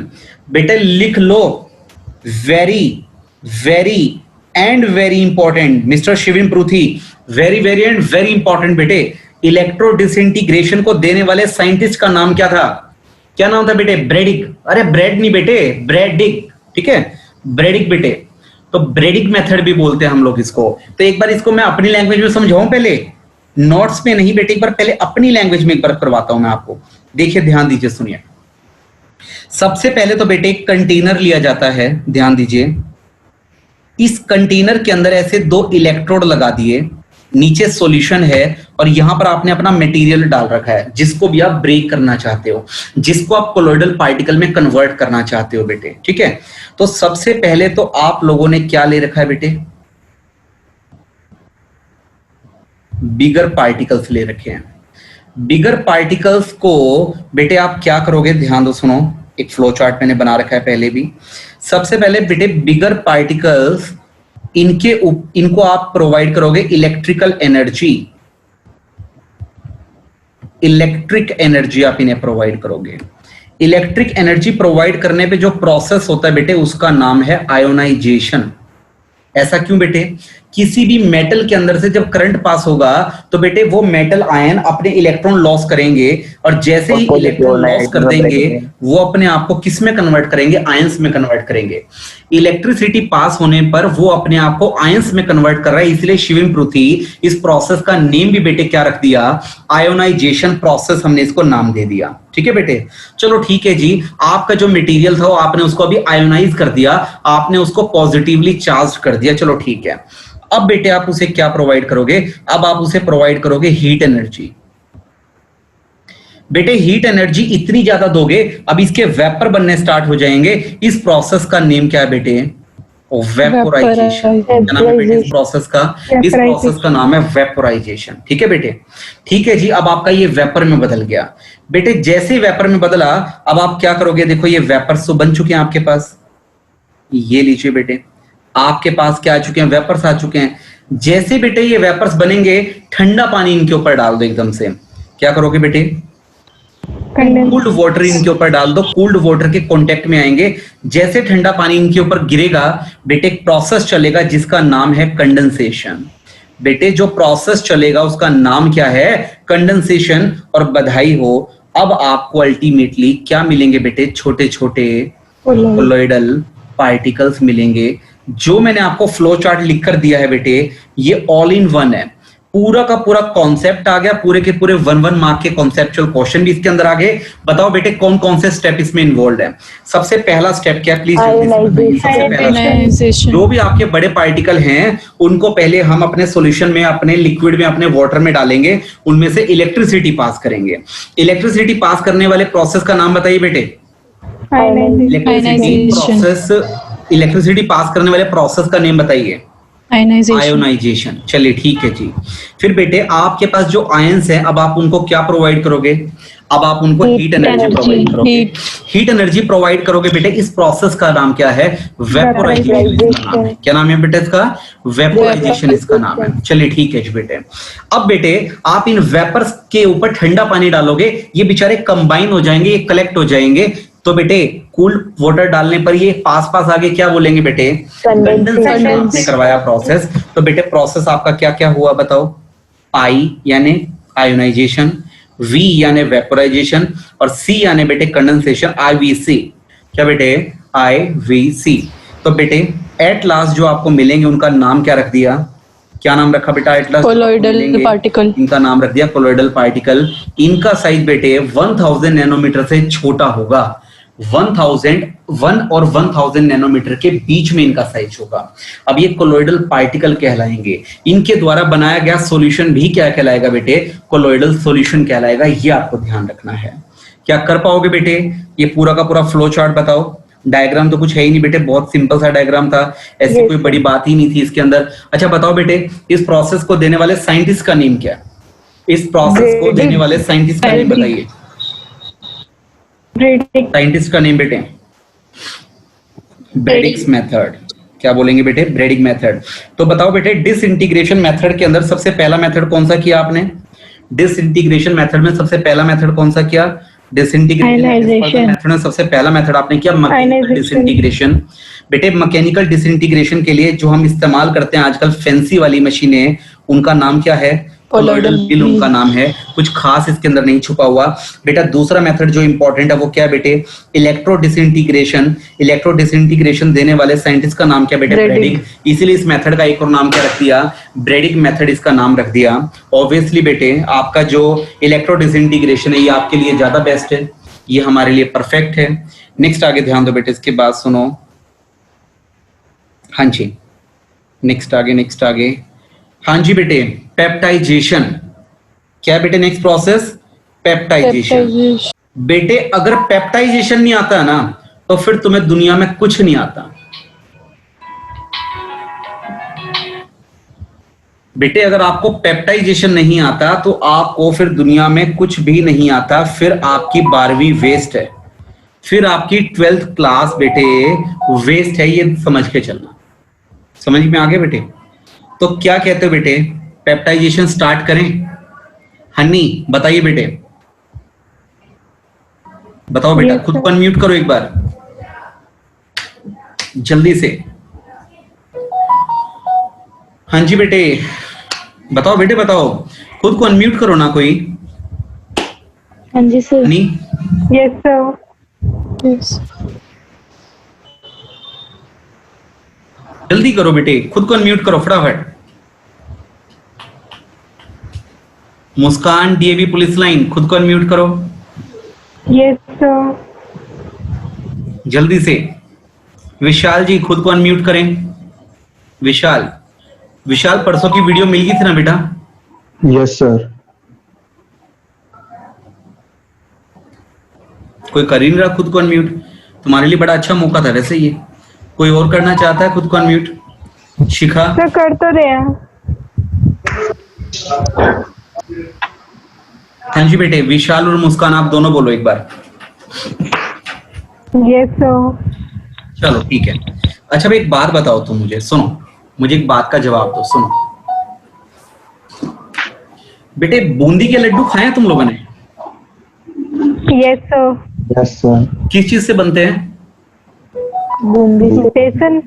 बेटे लिख लो, very very and very important mister Shivin Prithvi, very very and very important बेटे। इलेक्ट्रो डिसइंटीग्रेशन को देने वाले साइंटिस्ट का नाम क्या था? क्या नाम था बेटे? ब्रेडिक। अरे ब्रेड नहीं बेटे, ब्रेडिक। ठीक है, ब्रेडिक बेटे। तो ब्रेडिक मेथड भी बोलते हैं हम लोग इसको। तो एक बार इसको मैं अपनी लैंग्वेज में समझाऊं पहले, नोट्स में नहीं बेटे, एक बार पहले अपनी लैंग्वेज में एक बार करवाता हूं मैं आपको। देखिए ध्यान दीजिए, सुनिए। सबसे पहले तो बेटे एक कंटेनर लिया जाता है, ध्यान दीजिए। इस कंटेनर के अंदर ऐसे 2 इलेक्ट्रोड लगा दिए, नीचे सॉल्यूशन है, और यहां पर आपने अपना मटेरियल डाल रखा है, जिसको भी आप ब्रेक करना चाहते हो, जिसको आप कोलोइडल पार्टिकल में कन्वर्ट करना चाहते हो बेटे। ठीक है, तो सबसे पहले तो आप लोगों ने क्या ले रखा है बेटे? बिगर पार्टिकल्स ले रखे हैं। बिगर पार्टिकल्स को बेटे आप क्या करोगे? ध्यान दो, सुनो। एक फ्लो चार्ट मैंने बना रखा है पहले भी। सबसे पहले बेटे बिगर पार्टिकल्स, इनको आप प्रोवाइड करोगे इलेक्ट्रिकल एनर्जी। इलेक्ट्रिक एनर्जी आप इन्हें प्रोवाइड करोगे। इलेक्ट्रिक एनर्जी प्रोवाइड करने पे जो प्रोसेस होता है बेटे, उसका नाम है आयोनाइजेशन। ऐसा क्यों बेटे? किसी भी मेटल के अंदर से जब करंट पास होगा तो बेटे वो मेटल आयन अपने इलेक्ट्रॉन लॉस करेंगे, और जैसे ही इलेक्ट्रॉन लॉस कर देंगे वो अपने आप को किस में कन्वर्ट करेंगे? आयंस में कन्वर्ट करेंगे। इलेक्ट्रिसिटी पास होने पर वो अपने आप को आयंस में कन्वर्ट कर रहा है, इसलिए शिवम पृथ्वी इस प्रोसेस का नेम भी बेटे क्या रख दिया? आयोनाइजेशन प्रोसेस, हमने इसको नाम दे दिया। ठीक है बेटे, चलो ठीक है जी। आपका जो मटेरियल था वो आपने उसको अभी आयोनाइज कर दिया, आपने उसको पॉजिटिवली चार्ज कर दिया, चलो ठीक है। अब बेटे आप उसे क्या प्रोवाइड करोगे? अब आप उसे प्रोवाइड करोगे हीट एनर्जी। बेटे हीट एनर्जी इतनी ज्यादा दोगे, अब इसके वेपर बनने स्टार्ट हो जाएंगे। इस प्रोसेस का नेम क्या है बेटे? वेपोराइजेशन। क्या नाम है बेटे इस प्रोसेस का? इस प्रोसेस का नाम है वेपोराइजेशन। ठीक है बेटे, ठीक है जी। अब आपका ये वेपर में बदल गया। बेटे जैसे वेपर में बदला, अब आप क्या करोगे? देखो ये वेपर्स तो बन चुके हैं आपके पास, ये लीजिए बेटे, आपके पास क्या आ चुके हैं? वेपर्स आ चुके हैं। जैसे बेटे ये वेपर्स बनेंगे, ठंडा पानी इनके ऊपर डाल दो एकदम से। क्या करोगे बेटे? कूल्ड वाटर इनके ऊपर डाल दो, कूल्ड वाटर के कांटेक्ट में आएंगे। जैसे ठंडा पानी इनके ऊपर गिरेगा बेटे, एक प्रोसेस चलेगा जिसका नाम है कंडेंसेशन। बेटे जो प्रोसेस चलेगा उसका नाम क्या है? कंडेंसेशन। और बधाई हो, अब आपको अल्टीमेटली क्या मिलेंगे बेटे? छोटे छोटे कोलॉइडल पार्टिकल्स मिलेंगे। जो मैंने आपको फ्लो चार्ट लिखकर दिया है बेटे, ये ऑल इन वन है। पूरा का पूरा कॉन्सेप्ट आ गया, पूरे के पूरे 1 मार्क के कॉन्सेप्चुअल क्वेश्चन भी इसके अंदर आ गए। बताओ बेटे कौन कौन से स्टेप इसमें इन्वॉल्व है? सबसे पहला स्टेप क्या? प्लीज सबसे पहला, जो भी आपके बड़े पार्टिकल हैं उनको पहले हम अपने सॉल्यूशन में, अपने लिक्विड में, अपने वाटर में डालेंगे, उनमें से इलेक्ट्रिसिटी पास करेंगे। इलेक्ट्रिसिटी पास करने वाले प्रोसेस का नाम बताइए बेटे। इलेक्ट्रिसिटी पास करने वाले प्रोसेस का नेम बताइए। आयोनाइजेशन। चलिए ठीक है जी। फिर बेटे आपके पास जो आयंस है, अब आप उनको क्या प्रोवाइड करोगे? अब आप उनको हीट एनर्जी प्रोवाइड करोगे। हीट एनर्जी प्रोवाइड करोगे बेटे। इस प्रोसेस का नाम क्या है? वेपोराइजेशन इसका नाम है। क्या नाम है बेटे इसका? वेपोराइजेशन इसका नाम है। चलिए ठीक है जी बेटे। अब बेटे आप इन वेपर्स के ऊपर ठंडा पानी डालोगे, ये बेचारे कंबाइन हो जाएंगे, ये कलेक्ट हो जाएंगे। तो बेटे कूल्ड वाटर डालने पर ये पास पास आगे क्या बोलेंगे बेटे? कंडेंसेशन आपने करवाया प्रोसेस। तो बेटे प्रोसेस आपका क्या क्या हुआ बताओ? आई यानी आयोनाइजेशन, वी यानी वेपोराइजेशन, और सी यानी बेटे कंडेंसेशन। IVC। क्या बेटे? IVC। तो बेटे एट लास्ट जो आपको मिलेंगे उनका नाम क्या रख दिया? क्या नाम रखा बेटा एट लास्ट? Colloidal particle. इनका नाम रख दिया कोलॉइडल पार्टिकल। इनका साइज बेटे 1000 नैनोमीटर से छोटा होगा। 1001 और 1000 नैनोमीटर के बीच में इनका साइज होगा। अब ये कोलॉइडल पार्टिकल कहलाएंगे। इनके द्वारा बनाया गया सॉल्यूशन भी क्या कहलाएगा बेटे? कोलॉइडल सॉल्यूशन कहलाएगा। ये आपको ध्यान रखना है। क्या कर पाओगे बेटे? ये पूरा का पूरा फ्लो चार्ट बताओ। डायग्राम तो कुछ है ही नहीं बेटे, बहुत सिंपल सा डायग्राम था, ऐसी कोई बड़ी बात ही नहीं थी इसके अंदर। अच्छा बताओ बेटे इस प्रोसेस को देने वाले साइंटिस्ट का नेम क्या है? इस प्रोसेस को देने वाले साइंटिस्ट का नेम बताइए। साइंटिस्ट का नेम बेटे? Bredig's method. क्या बोलेंगे बेटे? Bredig method. तो बताओ बेटे डिसइंटीग्रेशन मेथड के अंदर सबसे पहला मेथड कौन सा किया आपने? डिसइंटीग्रेशन मेथड में सबसे पहला मेथड कौन सा किया? डिसइंटीग्रेशन मेथड में सबसे पहला मेथड आपने किया मैकेनिकल डिसइंटीग्रेशन। बेटे मैकेनिकल डिसइंटीग्रेशन के लिए जो हम इस्तेमाल करते हैं आजकल फैंसी वाली मशीनें, उनका नाम क्या है? कोलॉइडल मिल उनका नाम है। कुछ खास इसके अंदर नहीं छुपा हुआ बेटा। दूसरा मेथड जो इंपॉर्टेंट है वो क्या है बेटे? Electro disintegration. इलेक्ट्रो डिसइंटीग्रेशन देने वाले साइंटिस्ट का नाम क्या बेटे? ब्रेडिक। इसीलिए इस मेथड का एक और नाम क्या रख दिया? ब्रेडिक मेथड इसका नाम रख दिया। ऑब्वियसली बेटे आपका जो इलेक्ट्रो डिसइंटीग्रेशन है ये आपके लिए ज्यादा बेस्ट है, ये हमारे लिए परफेक्ट है। नेक्स्ट आगे ध्यान दो बेटे, इसके बाद सुनो। हाँ जी नेक्स्ट आगे। हाँ जी बेटे पेप्टाइजेशन। क्या बेटे नेक्स्ट प्रोसेस? पेप्टाइजेशन। बेटे अगर पेप्टाइजेशन नहीं आता है ना तो फिर तुम्हें दुनिया में कुछ नहीं आता। बेटे अगर आपको पेप्टाइजेशन नहीं आता तो आपको फिर दुनिया में कुछ भी नहीं आता, फिर आपकी 12वीं वेस्ट है, फिर आपकी 12th क्लास बेटे वेस्ट है, ये समझ के चलना। समझ में आ गया बेटे? तो क्या कहते हो बेटे, पेप्टाइजेशन स्टार्ट करें? हनी बताइए बेटे, बताओ बेटा, खुद को अनम्यूट करो एक बार जल्दी से। हाँ जी बेटे, बताओ बेटे बताओ, खुद को अनम्यूट करो ना कोई। हाँ जी सर। नहीं, यस सर। Yes. जल्दी करो बेटे, खुद को अनम्यूट करो फटाफट। मुस्कान डीएवी पुलिस लाइन, खुद को अनम्यूट करो यस सर। जल्दी से। विशाल जी खुद को अनम्यूट करें। विशाल, विशाल परसों की वीडियो मिल गई थी ना बेटा? Yes sir. कोई कर ही नहीं रहा खुद को अनम्यूट। तुम्हारे लिए बड़ा अच्छा मौका था वैसे ये। कोई और करना चाहता है खुद को अनम्यूट? शिखा। सर कर तो रहे हैं। हाँ जी बेटे, विशाल और मुस्कान आप दोनों बोलो एक बार। Yes sir. चलो ठीक है। अच्छा भाई एक बात बताओ तुम मुझे, सुनो, मुझे एक बात का जवाब दो, सुनो बेटे, बूंदी के लड्डू खाए हैं तुम लोगों ने? Yes sir. Yes sir. किस चीज से बनते हैं? बूंदी से। बेसन।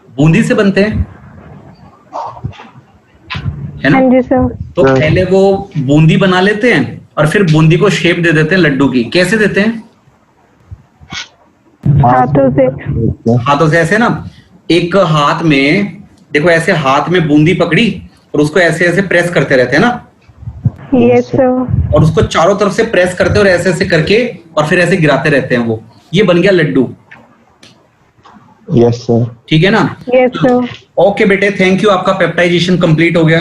बूंदी से बनते हैं, है ना? हाँ जी सर। तो पहले वो बूंदी बना लेते हैं और फिर बूंदी को शेप दे देते हैं लड्डू की। कैसे देते हैं? हाथों से। हाथों से ऐसे ना, एक हाथ में देखो, ऐसे हाथ में बूंदी पकड़ी और उसको ऐसे ऐसे प्रेस करते रहते हैं ना, यस सर। और उसको चारों तरफ से प्रेस करते और ऐसे ऐसे करके और फिर ऐसे गिराते रहते हैं, वो ये बन गया लड्डू। Yes sir. ठीक है ना? Yes sir. ओके बेटे, थैंक यू, आपका पेप्टाइजेशन कंप्लीट हो गया।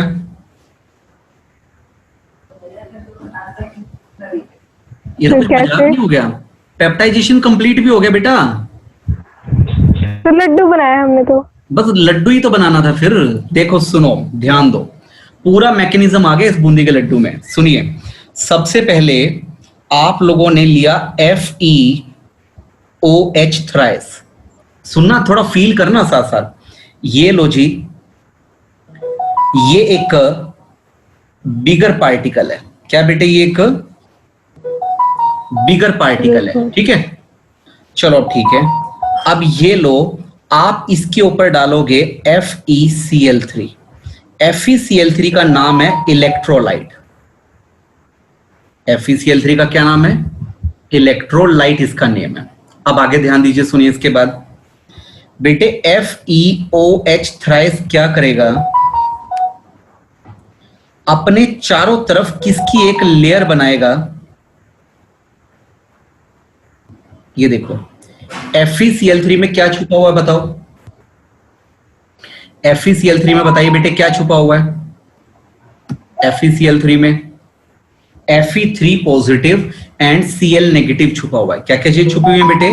ये तो तो कुछ मजाक कैसे? नहीं हो गया, पेप्टाइजेशन कंप्लीट भी हो गया बेटा। तो लड्डू बनाया हमने तो। बस लड्डू ही तो बनाना था फिर। देखो सुनो, ध्यान दो, पूरा मैकेनिज्म आ गया इस बूंदी के लड्डू में। सुनिए, सबसे पहले आप लोगों ने लिया FeOH थ्राइस। सुनना, थोड़ा फील करना साथ साथ। ये लो जी, ये एक बिगर पार्टिकल है। क्या बेटे? ये एक बिगर पार्टिकल है, ठीक है? चलो ठीक है। अब ये लो, आप इसके ऊपर डालोगे FeCl3। FeCl3 का नाम है इलेक्ट्रोलाइट। FeCl3 का क्या नाम है? इलेक्ट्रोलाइट इसका नेम है। अब आगे ध्यान दीजिए, सुनिए इसके बाद बेटे, FeOH थ्राइस क्या करेगा? अपने चारों तरफ किसकी एक लेयर बनाएगा? ये देखो, FeCl3 में क्या छुपा हुआ है बताओ? FeCl3 में बताइए बेटे क्या छुपा हुआ है? FeCl3 में Fe3 positive and Cl negative छुपा हुआ है। क्या क्या चीज छुपी हुई है बेटे?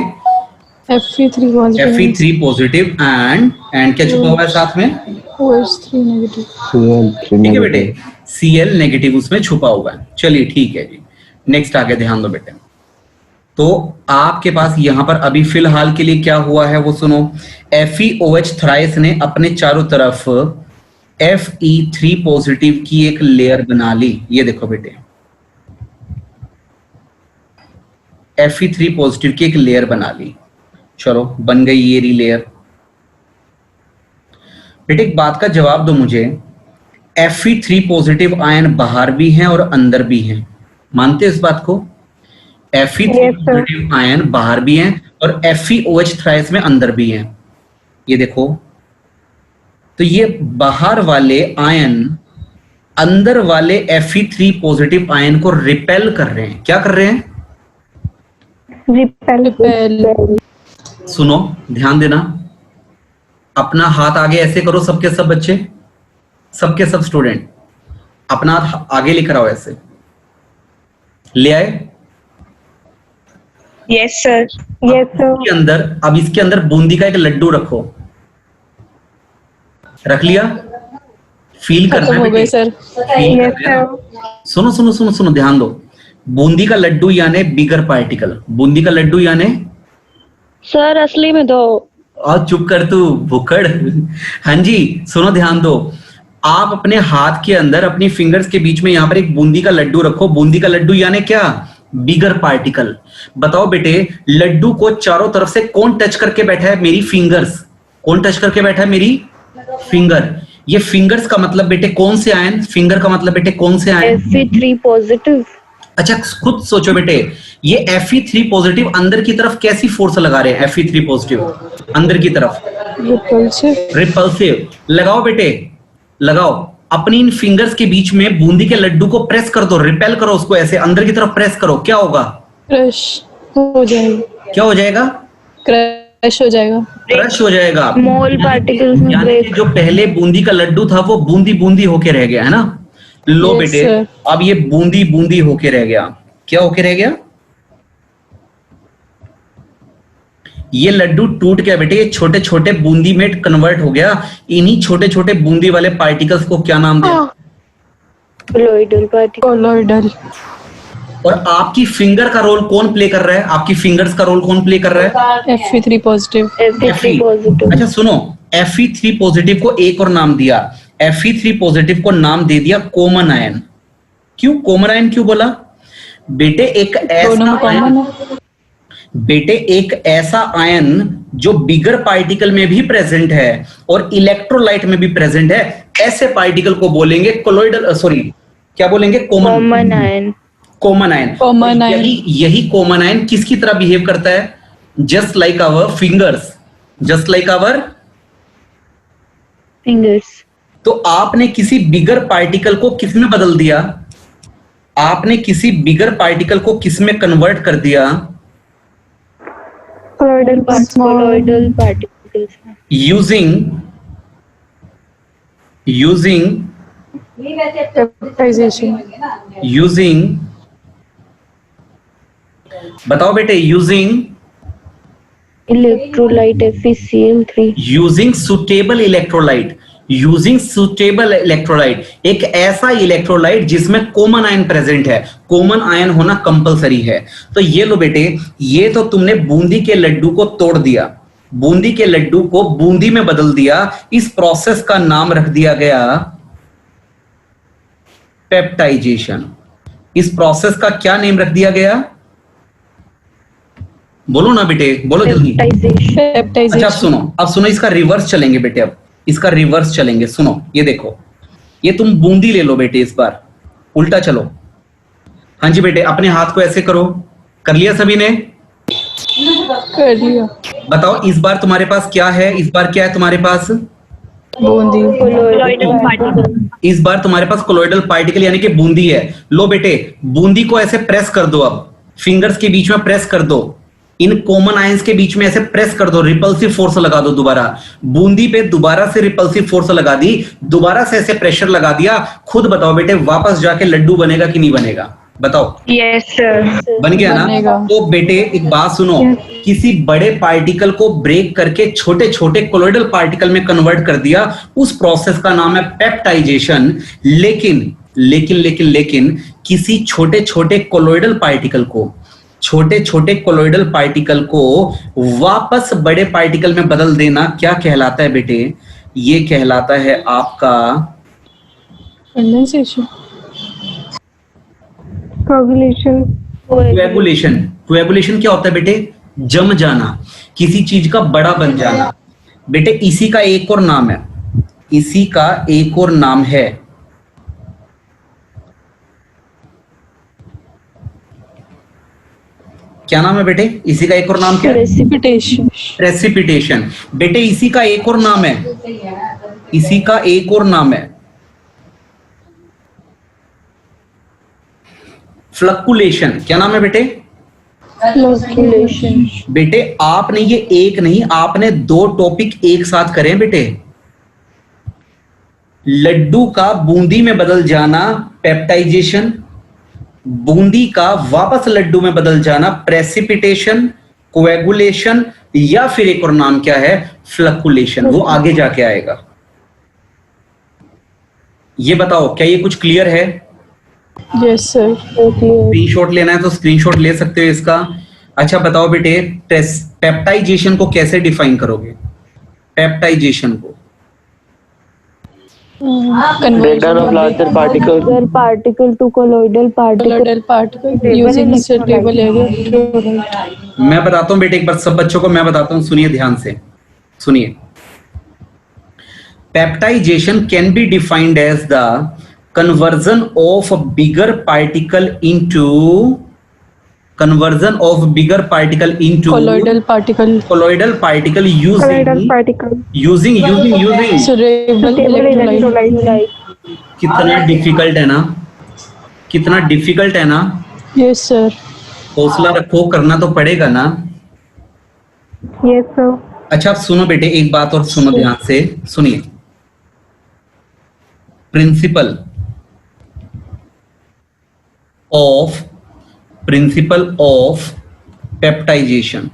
Fe3 positive. Fe3 positive and क्या छुपा हुआ है साथ में? OH3 negative. ठीक है बेटे, Cl नेगेटिव उसमें छुपा हुआ है। चलिए ठीक है जी, नेक्स्ट आगे ध्यान दो बेटे। तो आपके पास यहां पर अभी फिलहाल के लिए क्या हुआ है वो सुनो। FeOH थ्राइस ने अपने चारों तरफ Fe3 पॉजिटिव की एक लेयर बना ली। ये देखो बेटे, Fe3 पॉजिटिव की एक लेयर बना ली। चलो बन गई ये लेयर। बेटे एक बात का जवाब दो मुझे, Fe3 पॉजिटिव आयन बाहर भी हैं और अंदर भी हैं, मानते हो इस बात को? Fe3 Yes, sir. Positive ion बाहर भी हैं और FeOH थ्राइस में अंदर भी हैं। ये देखो, तो ये बाहर वाले आयन अंदर वाले Fe3 पॉजिटिव आयन को रिपेल कर रहे हैं। क्या कर रहे हैं? Repel. सुनो, ध्यान देना, अपना हाथ आगे ऐसे करो, सबके सब बच्चे, सबके सब स्टूडेंट अपना हाथ आगे लेकर आओ, ऐसे ले आए। Yes sir. Yes sir. इसके अंदर, अब इसके अंदर बूंदी का एक लड्डू रखो। रख लिया? फील करना खत्म है हो गए बेटे, सर। फील यस कर रहे हैं। सर। सुनो सुनो सुनो सुनो, ध्यान दो। बूंदी का लड्डू यानी बिगर पार्टिकल, बूंदी का लड्डू यानी, सर असली में दो। और चुप कर तू भुक्कड़। हाँ जी, सुनो ध्यान दो। आप अपने हाथ के अंदर, अपनी फिंगर्स के बीच में यहां पर एक बूंदी का लड्डू रखो। बूंदी का लड्डू यानी क्या? बिगर पार्टिकल। बताओ बेटे, लड्डू को चारों तरफ से कौन टच करके बैठा है? मेरी फिंगर्स। कौन टच करके बैठा है? मेरी फिंगर। ये फिंगर्स का मतलब बेटे कौन से आयन, फिंगर का मतलब बेटे कौन से आयन? Fe3 positive. अच्छा खुद सोचो बेटे, ये Fe3 पॉजिटिव अंदर की तरफ कैसी फोर्स लगा रहे हैं? Fe3 पॉजिटिव अंदर की तरफ रिपल्सिव। रिपल्सिव। लगाओ बेटे, लगाओ अपनी इन फिंगर्स के बीच में बूंदी के लड्डू को प्रेस कर दो, रिपेल करो उसको, ऐसे अंदर की तरफ प्रेस करो, क्या होगा? क्रश हो जाएगा। क्या हो जाएगा? क्रश हो जाएगा। क्रश हो जाएगा। मोल पार्टिकल्स में यानी कि ब्रेक। जो पहले बूंदी का लड्डू था वो बूंदी बूंदी होके रह गया, है ना? लो Yes, बेटे, sir. अब ये बूंदी बूंदी होके रह गया। क्या होके रह गया? ये लड्डू टूट गया बेटे, ये छोटे छोटे बूंदी में कन्वर्ट हो गया। इन्हीं छोटे छोटे बूंदी वाले पार्टिकल्स को क्या नाम दिया? Colloidal particle. कोलोइडल। और आपकी फिंगर का रोल कौन प्ले कर रहा है? आपकी फिंगर्स का रोल कौन प्ले कर रहा है? Fe3 positive. Fe3 positive. अच्छा सुनो, Fe3 पॉजिटिव को एक और नाम दिया, Fe3 पॉजिटिव को नाम दे दिया कॉमन आयन। क्यों कॉमन आयन क्यों बोला? बेटे एक दोनों ऐसा कॉमन आयन, है। बेटे एक ऐसा आयन जो बिगर पार्टिकल में भी प्रेजेंट है और इलेक्ट्रोलाइट में भी प्रेजेंट है, ऐसे पार्टिकल को बोलेंगे कोलोइडल, सॉरी क्या बोलेंगे? Common ion. Common ion. Common ion. यही कॉमन आयन किसकी तरह बिहेव करता है? Just like our fingers, just like our fingers. तो आपने किसी बिगर पार्टिकल को किस में बदल दिया? आपने किसी बिगर पार्टिकल को किस में कन्वर्ट कर दिया? Colloidal particles. using peptization. बताओ बेटे, using electrolyte FeCl3। Using suitable electrolyte, एक ऐसा इलेक्ट्रोलाइट जिसमें कॉमन आयन प्रेजेंट है। कॉमन आयन होना कंपलसरी है। तो ये लो बेटे, ये तो तुमने बूंदी के लड्डू को तोड़ दिया, बूंदी के लड्डू को बूंदी में बदल दिया। इस प्रोसेस का नाम रख दिया गया पेप्टाइजेशन। इस प्रोसेस का क्या नेम रख दिया गया? बोलो ना बेटे, बोलो जल्दी। अच्छा अब सुनो इसका रिवर्स चलेंगे बेटे, अब इसका रिवर्स चलेंगे। सुनो ये देखो, ये तुम बूंदी ले लो बेटे, इस बार उल्टा चलो। हाँ जी बेटे, अपने हाथ को ऐसे करो। कर लिया सभी ने? कर लिया। बताओ इस बार तुम्हारे पास क्या है? इस बार क्या है तुम्हारे पास? बूंदी। Colloidal particle. इस बार तुम्हारे पास कोलोइडल पार्टिकल यानी कि बूंदी है। लो बेटे, बूंदी को ऐसे प्रेस कर दो, अब फिंगर्स के बीच में प्रेस कर दो, इन कॉमन आयंस के बीच में ऐसे प्रेस कर दो, रिपल्सिव फोर्स लगा दो। दोबारा बूंदी पे दोबारा से रिपल्सिव फोर्स लगा दी, दोबारा से ऐसे प्रेशर लगा दिया। खुद बताओ बेटे, वापस जाके लड्डू बनेगा कि नहीं बनेगा? बताओ। Yes sir. बन गया ना? तो बेटे एक बात सुनो, किसी बड़े पार्टिकल को ब्रेक करके छोटे छोटे कोलोइडल पार्टिकल में कन्वर्ट कर दिया, उस प्रोसेस का नाम है पेप्टाइजेशन। लेकिन लेकिन लेकिन लेकिन किसी छोटे छोटे कोलोइडल पार्टिकल को, छोटे छोटे कोलोइडल पार्टिकल को वापस बड़े पार्टिकल में बदल देना क्या कहलाता है बेटे? ये कहलाता है आपका कंडेंसेशन। कोएगुलेशन। कोएगुलेशन क्या होता है बेटे? जम जाना, किसी चीज का बड़ा बन जाना। बेटे इसी का एक और नाम है, इसी का एक और नाम है क्या नाम है बेटे? इसी का एक और नाम क्या है? प्रेसिपिटेशन। प्रेसिपिटेशन। बेटे इसी का एक और नाम है, इसी का एक और नाम है फ्लक्कुलेशन। क्या नाम है बेटे? फ्लक्कुलेशन। बेटे आपने ये एक नहीं, आपने दो टॉपिक एक साथ करें बेटे। लड्डू का बूंदी में बदल जाना पेप्टाइजेशन, बूंदी का वापस लड्डू में बदल जाना प्रेसिपिटेशन, कोएगुलेशन, या फिर एक और नाम क्या है? फ्लक्कुलेशन। वो आगे जाके आएगा। ये बताओ क्या ये कुछ क्लियर है? Yes sir. स्क्रीनशॉट लेना है तो स्क्रीनशॉट ले सकते हो इसका। अच्छा बताओ बेटे, पेप्टाइजेशन को कैसे डिफाइन करोगे? पेप्टाइजेशन को breakdown of larger particle to colloidal particle using stable electrolyte। मैं बताता हूं बेटे, एक बार सब बच्चों को मैं बताता हूं, सुनिए ध्यान से सुनिए। peptidation can be defined as the conversion of a bigger particle into Colloidal particle. using Stable electrolyte. कितना डिफिकल्ट है ना। Yes sir. हौसला रखो, करना तो पड़ेगा ना। Yes sir. अच्छा अब सुनो बेटे, एक बात और सुनो, ध्यान से सुनिए। Principle of peptization.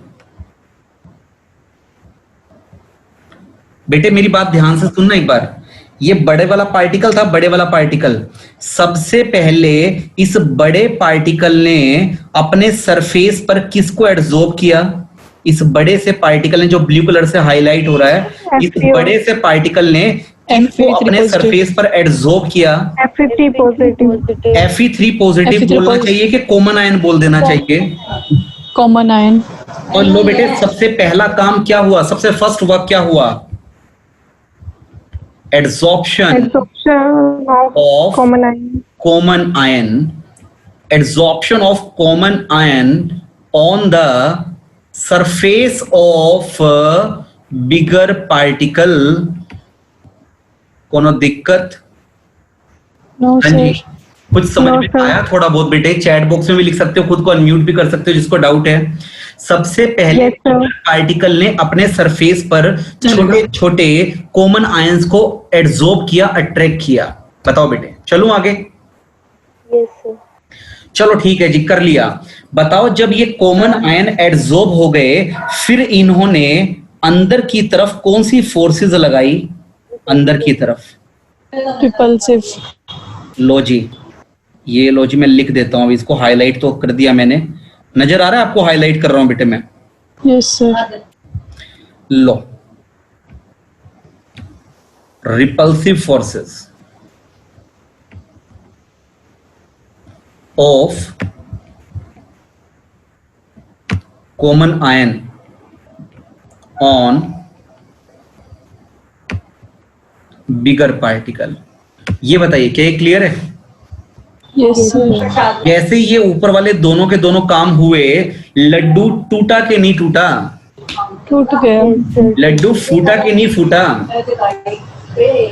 बेटे मेरी बात ध्यान से सुनना एक बार। ये बड़े वाला पार्टिकल था, बड़े वाला पार्टिकल, सबसे पहले इस बड़े पार्टिकल ने अपने सरफेस पर किसको एडजॉर्ब किया? इस बड़े से पार्टिकल ने, जो ब्लू कलर से हाईलाइट हो रहा है, इस बड़े से पार्टिकल ने किसको अपने सरफेस पर एडजॉर्ब किया? Fe3 positive. Fe3 पॉजिटिव बोलना चाहिए कि कॉमन आयन बोल देना चाहिए? Common ion. और लो बेटे, सबसे पहला काम क्या हुआ? सबसे फर्स्ट वर्क क्या हुआ? Adsorption of common ion. Adsorption of common ion on the surface of bigger particle. कोनो दिक्कत? No हाँ जी, sir. कुछ समझ में आया थोड़ा बहुत बेटे? चैट बॉक्स में भी लिख सकते हो, खुद को अनम्यूट भी कर सकते हो जिसको डाउट है। सबसे पहले पार्टिकल ने अपने सरफेस पर छोटे छोटे कॉमन आयंस को एडजॉर्ब किया, अट्रैक्ट किया। बताओ बेटे, चलूं आगे? Yes sir. चलो ठीक है जी, कर लिया। बताओ, जब ये कॉमन आयन एडजॉर्ब हो गए, फिर इन्होंने अंदर की तरफ कौन सी फोर्सेस लगाई? अंदर की तरफ Repulsive. लो जी, ये लो जी, मैं लिख देता हूं। इसको हाईलाइट तो कर दिया मैंने, नजर आ रहा है आपको? हाईलाइट कर रहा हूं बेटे मैं। Yes sir. Low, repulsive forces of common ion on bigger particle. ये बताइए, क्या ये क्लियर है? Yes sir. कैसे ये ऊपर वाले दोनों के दोनों काम हुए? लड्डू टूटा कि नहीं टूटा? टूट गया। लड्डू फूटा कि नहीं फूटा?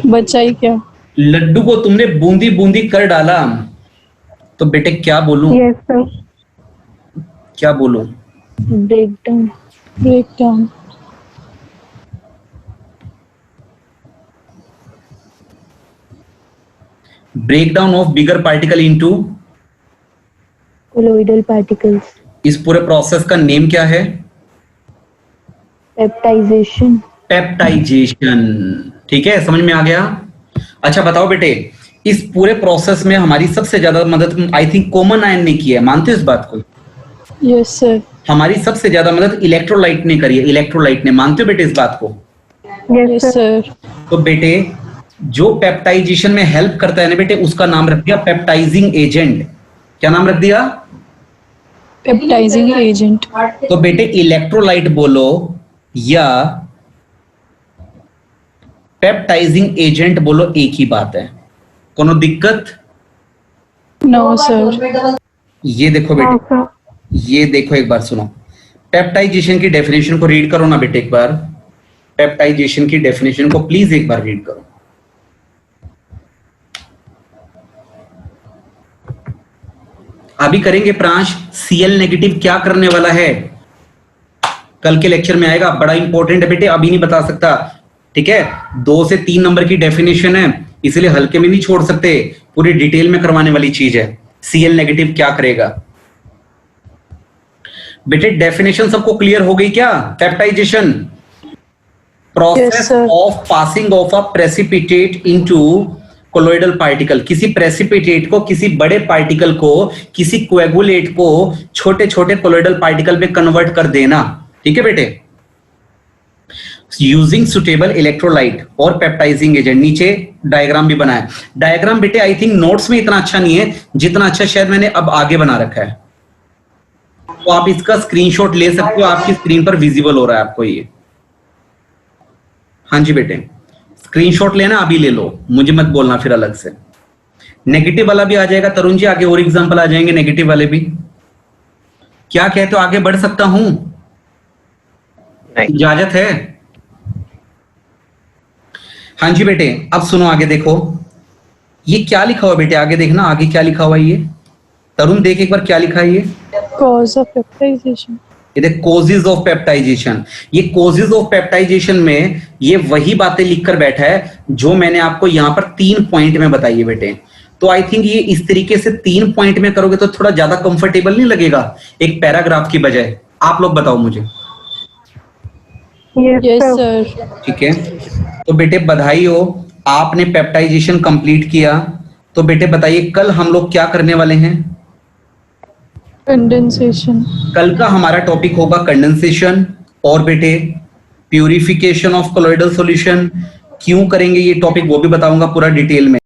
बचा ही क्या? लड्डू को तुमने बूंदी बूंदी कर डाला। तो बेटे क्या बोलूं? Yes sir. क्या बोलूं? Breakdown. Breakdown. Breakdown of bigger particle into. Colloidal particles. इस पूरे प्रोसेस का नेम क्या है? Peptidation. पेप्टाइजेशन। ठीक है, समझ में आ गया? अच्छा बताओ बेटे, इस पूरे प्रोसेस में हमारी सबसे ज्यादा मदद आई थिंक कॉमन आयन ने की है। मानते हो इस बात को? Yes sir. हमारी सबसे ज्यादा मदद इलेक्ट्रोलाइट ने करी है। इलेक्ट्रोलाइट ने, मानते हो बेटे इस बात को? Yes sir. तो बेटे, जो पेप्टाइजेशन में हेल्प करता है ना बेटे, उसका नाम रख दिया पेप्टाइजिंग एजेंट। क्या नाम रख दिया? Peptizing agent. तो बेटे इलेक्ट्रोलाइट बोलो या पेप्टाइजिंग एजेंट बोलो, एक ही बात है। कोनो दिक्कत? No sir. ये देखो बेटे, ये देखो एक बार सुनो। पेप्टाइजेशन की डेफिनेशन को रीड करो ना बेटे एक बार। पेप्टाइजेशन की डेफिनेशन को प्लीज एक बार रीड करो। अभी करेंगे प्रांश, Cl नेगेटिव क्या करने वाला है? कल के लेक्चर में आएगा, बड़ा इंपॉर्टेंट है बेटे, अभी नहीं बता सकता। ठीक है, 2 से 3 नंबर की डेफिनेशन है, इसलिए हल्के में नहीं छोड़ सकते, पूरी डिटेल में करवाने वाली चीज है। Cl नेगेटिव क्या करेगा बेटे? डेफिनेशन सबको क्लियर हो गई क्या? Peptization, process of passing of a precipitate into colloidal particle. किसी प्रेसिपिटेट को, किसी बड़े पार्टिकल को, किसी कोएगुलेट को छोटे छोटे कोलोइडल पार्टिकल में कन्वर्ट कर देना। ठीक है बेटे, यूजिंग सुटेबल इलेक्ट्रोलाइट और पेप्टाइजिंग एजेंट। नीचे डायग्राम भी बनाया। डायग्राम बेटे आई थिंक नोट्स में इतना अच्छा नहीं है जितना अच्छा शायद मैंने अब आगे बना रखा है, तो आप इसका स्क्रीनशॉट ले सकते हो, आपकी स्क्रीन पर विजिबल हो रहा है आपको ये। हाँ जी बेटे, स्क्रीनशॉट लेना अभी ले लो, मुझे मत बोलना फिर अलग से। नेगेटिव वाला भी आ जाएगा तरुण जी, आगे और एग्जांपल आ जाएंगे नेगेटिव वाले भी। क्या कहते हो, आगे बढ़ सकता हूं? इजाजत है? हाँ जी बेटे, अब सुनो आगे देखो, ये क्या लिखा हुआ बेटे, आगे देखना आगे क्या लिखा हुआ है ये। तरुण देख एक बार क्या लिखा है ये। Cause of peptidization. ये देख कोजेज ऑफ पेप्टाइजेशन। ये कोजेज ऑफ पेप्टाइजेशन में ये वही बातें लिखकर बैठा है जो मैंने आपको यहां पर 3 पॉइंट में बताई है बेटे। तो आई थिंक ये इस तरीके से 3 पॉइंट में करोगे तो थोड़ा ज्यादा कंफर्टेबल नहीं लगेगा एक पैराग्राफ की बजाय? आप लोग बताओ मुझे। Yes, sir. ठीक है, तो बेटे बधाई हो, आपने पेप्टाइजेशन कंप्लीट किया। तो बेटे बताइए कल हम लोग क्या करने वाले हैं? Condensation. कल का हमारा टॉपिक होगा कंडेंसेशन और बेटे प्यूरिफिकेशन ऑफ कोलॉइडल सॉल्यूशन। क्यों करेंगे ये टॉपिक वो भी बताऊंगा पूरा डिटेल में।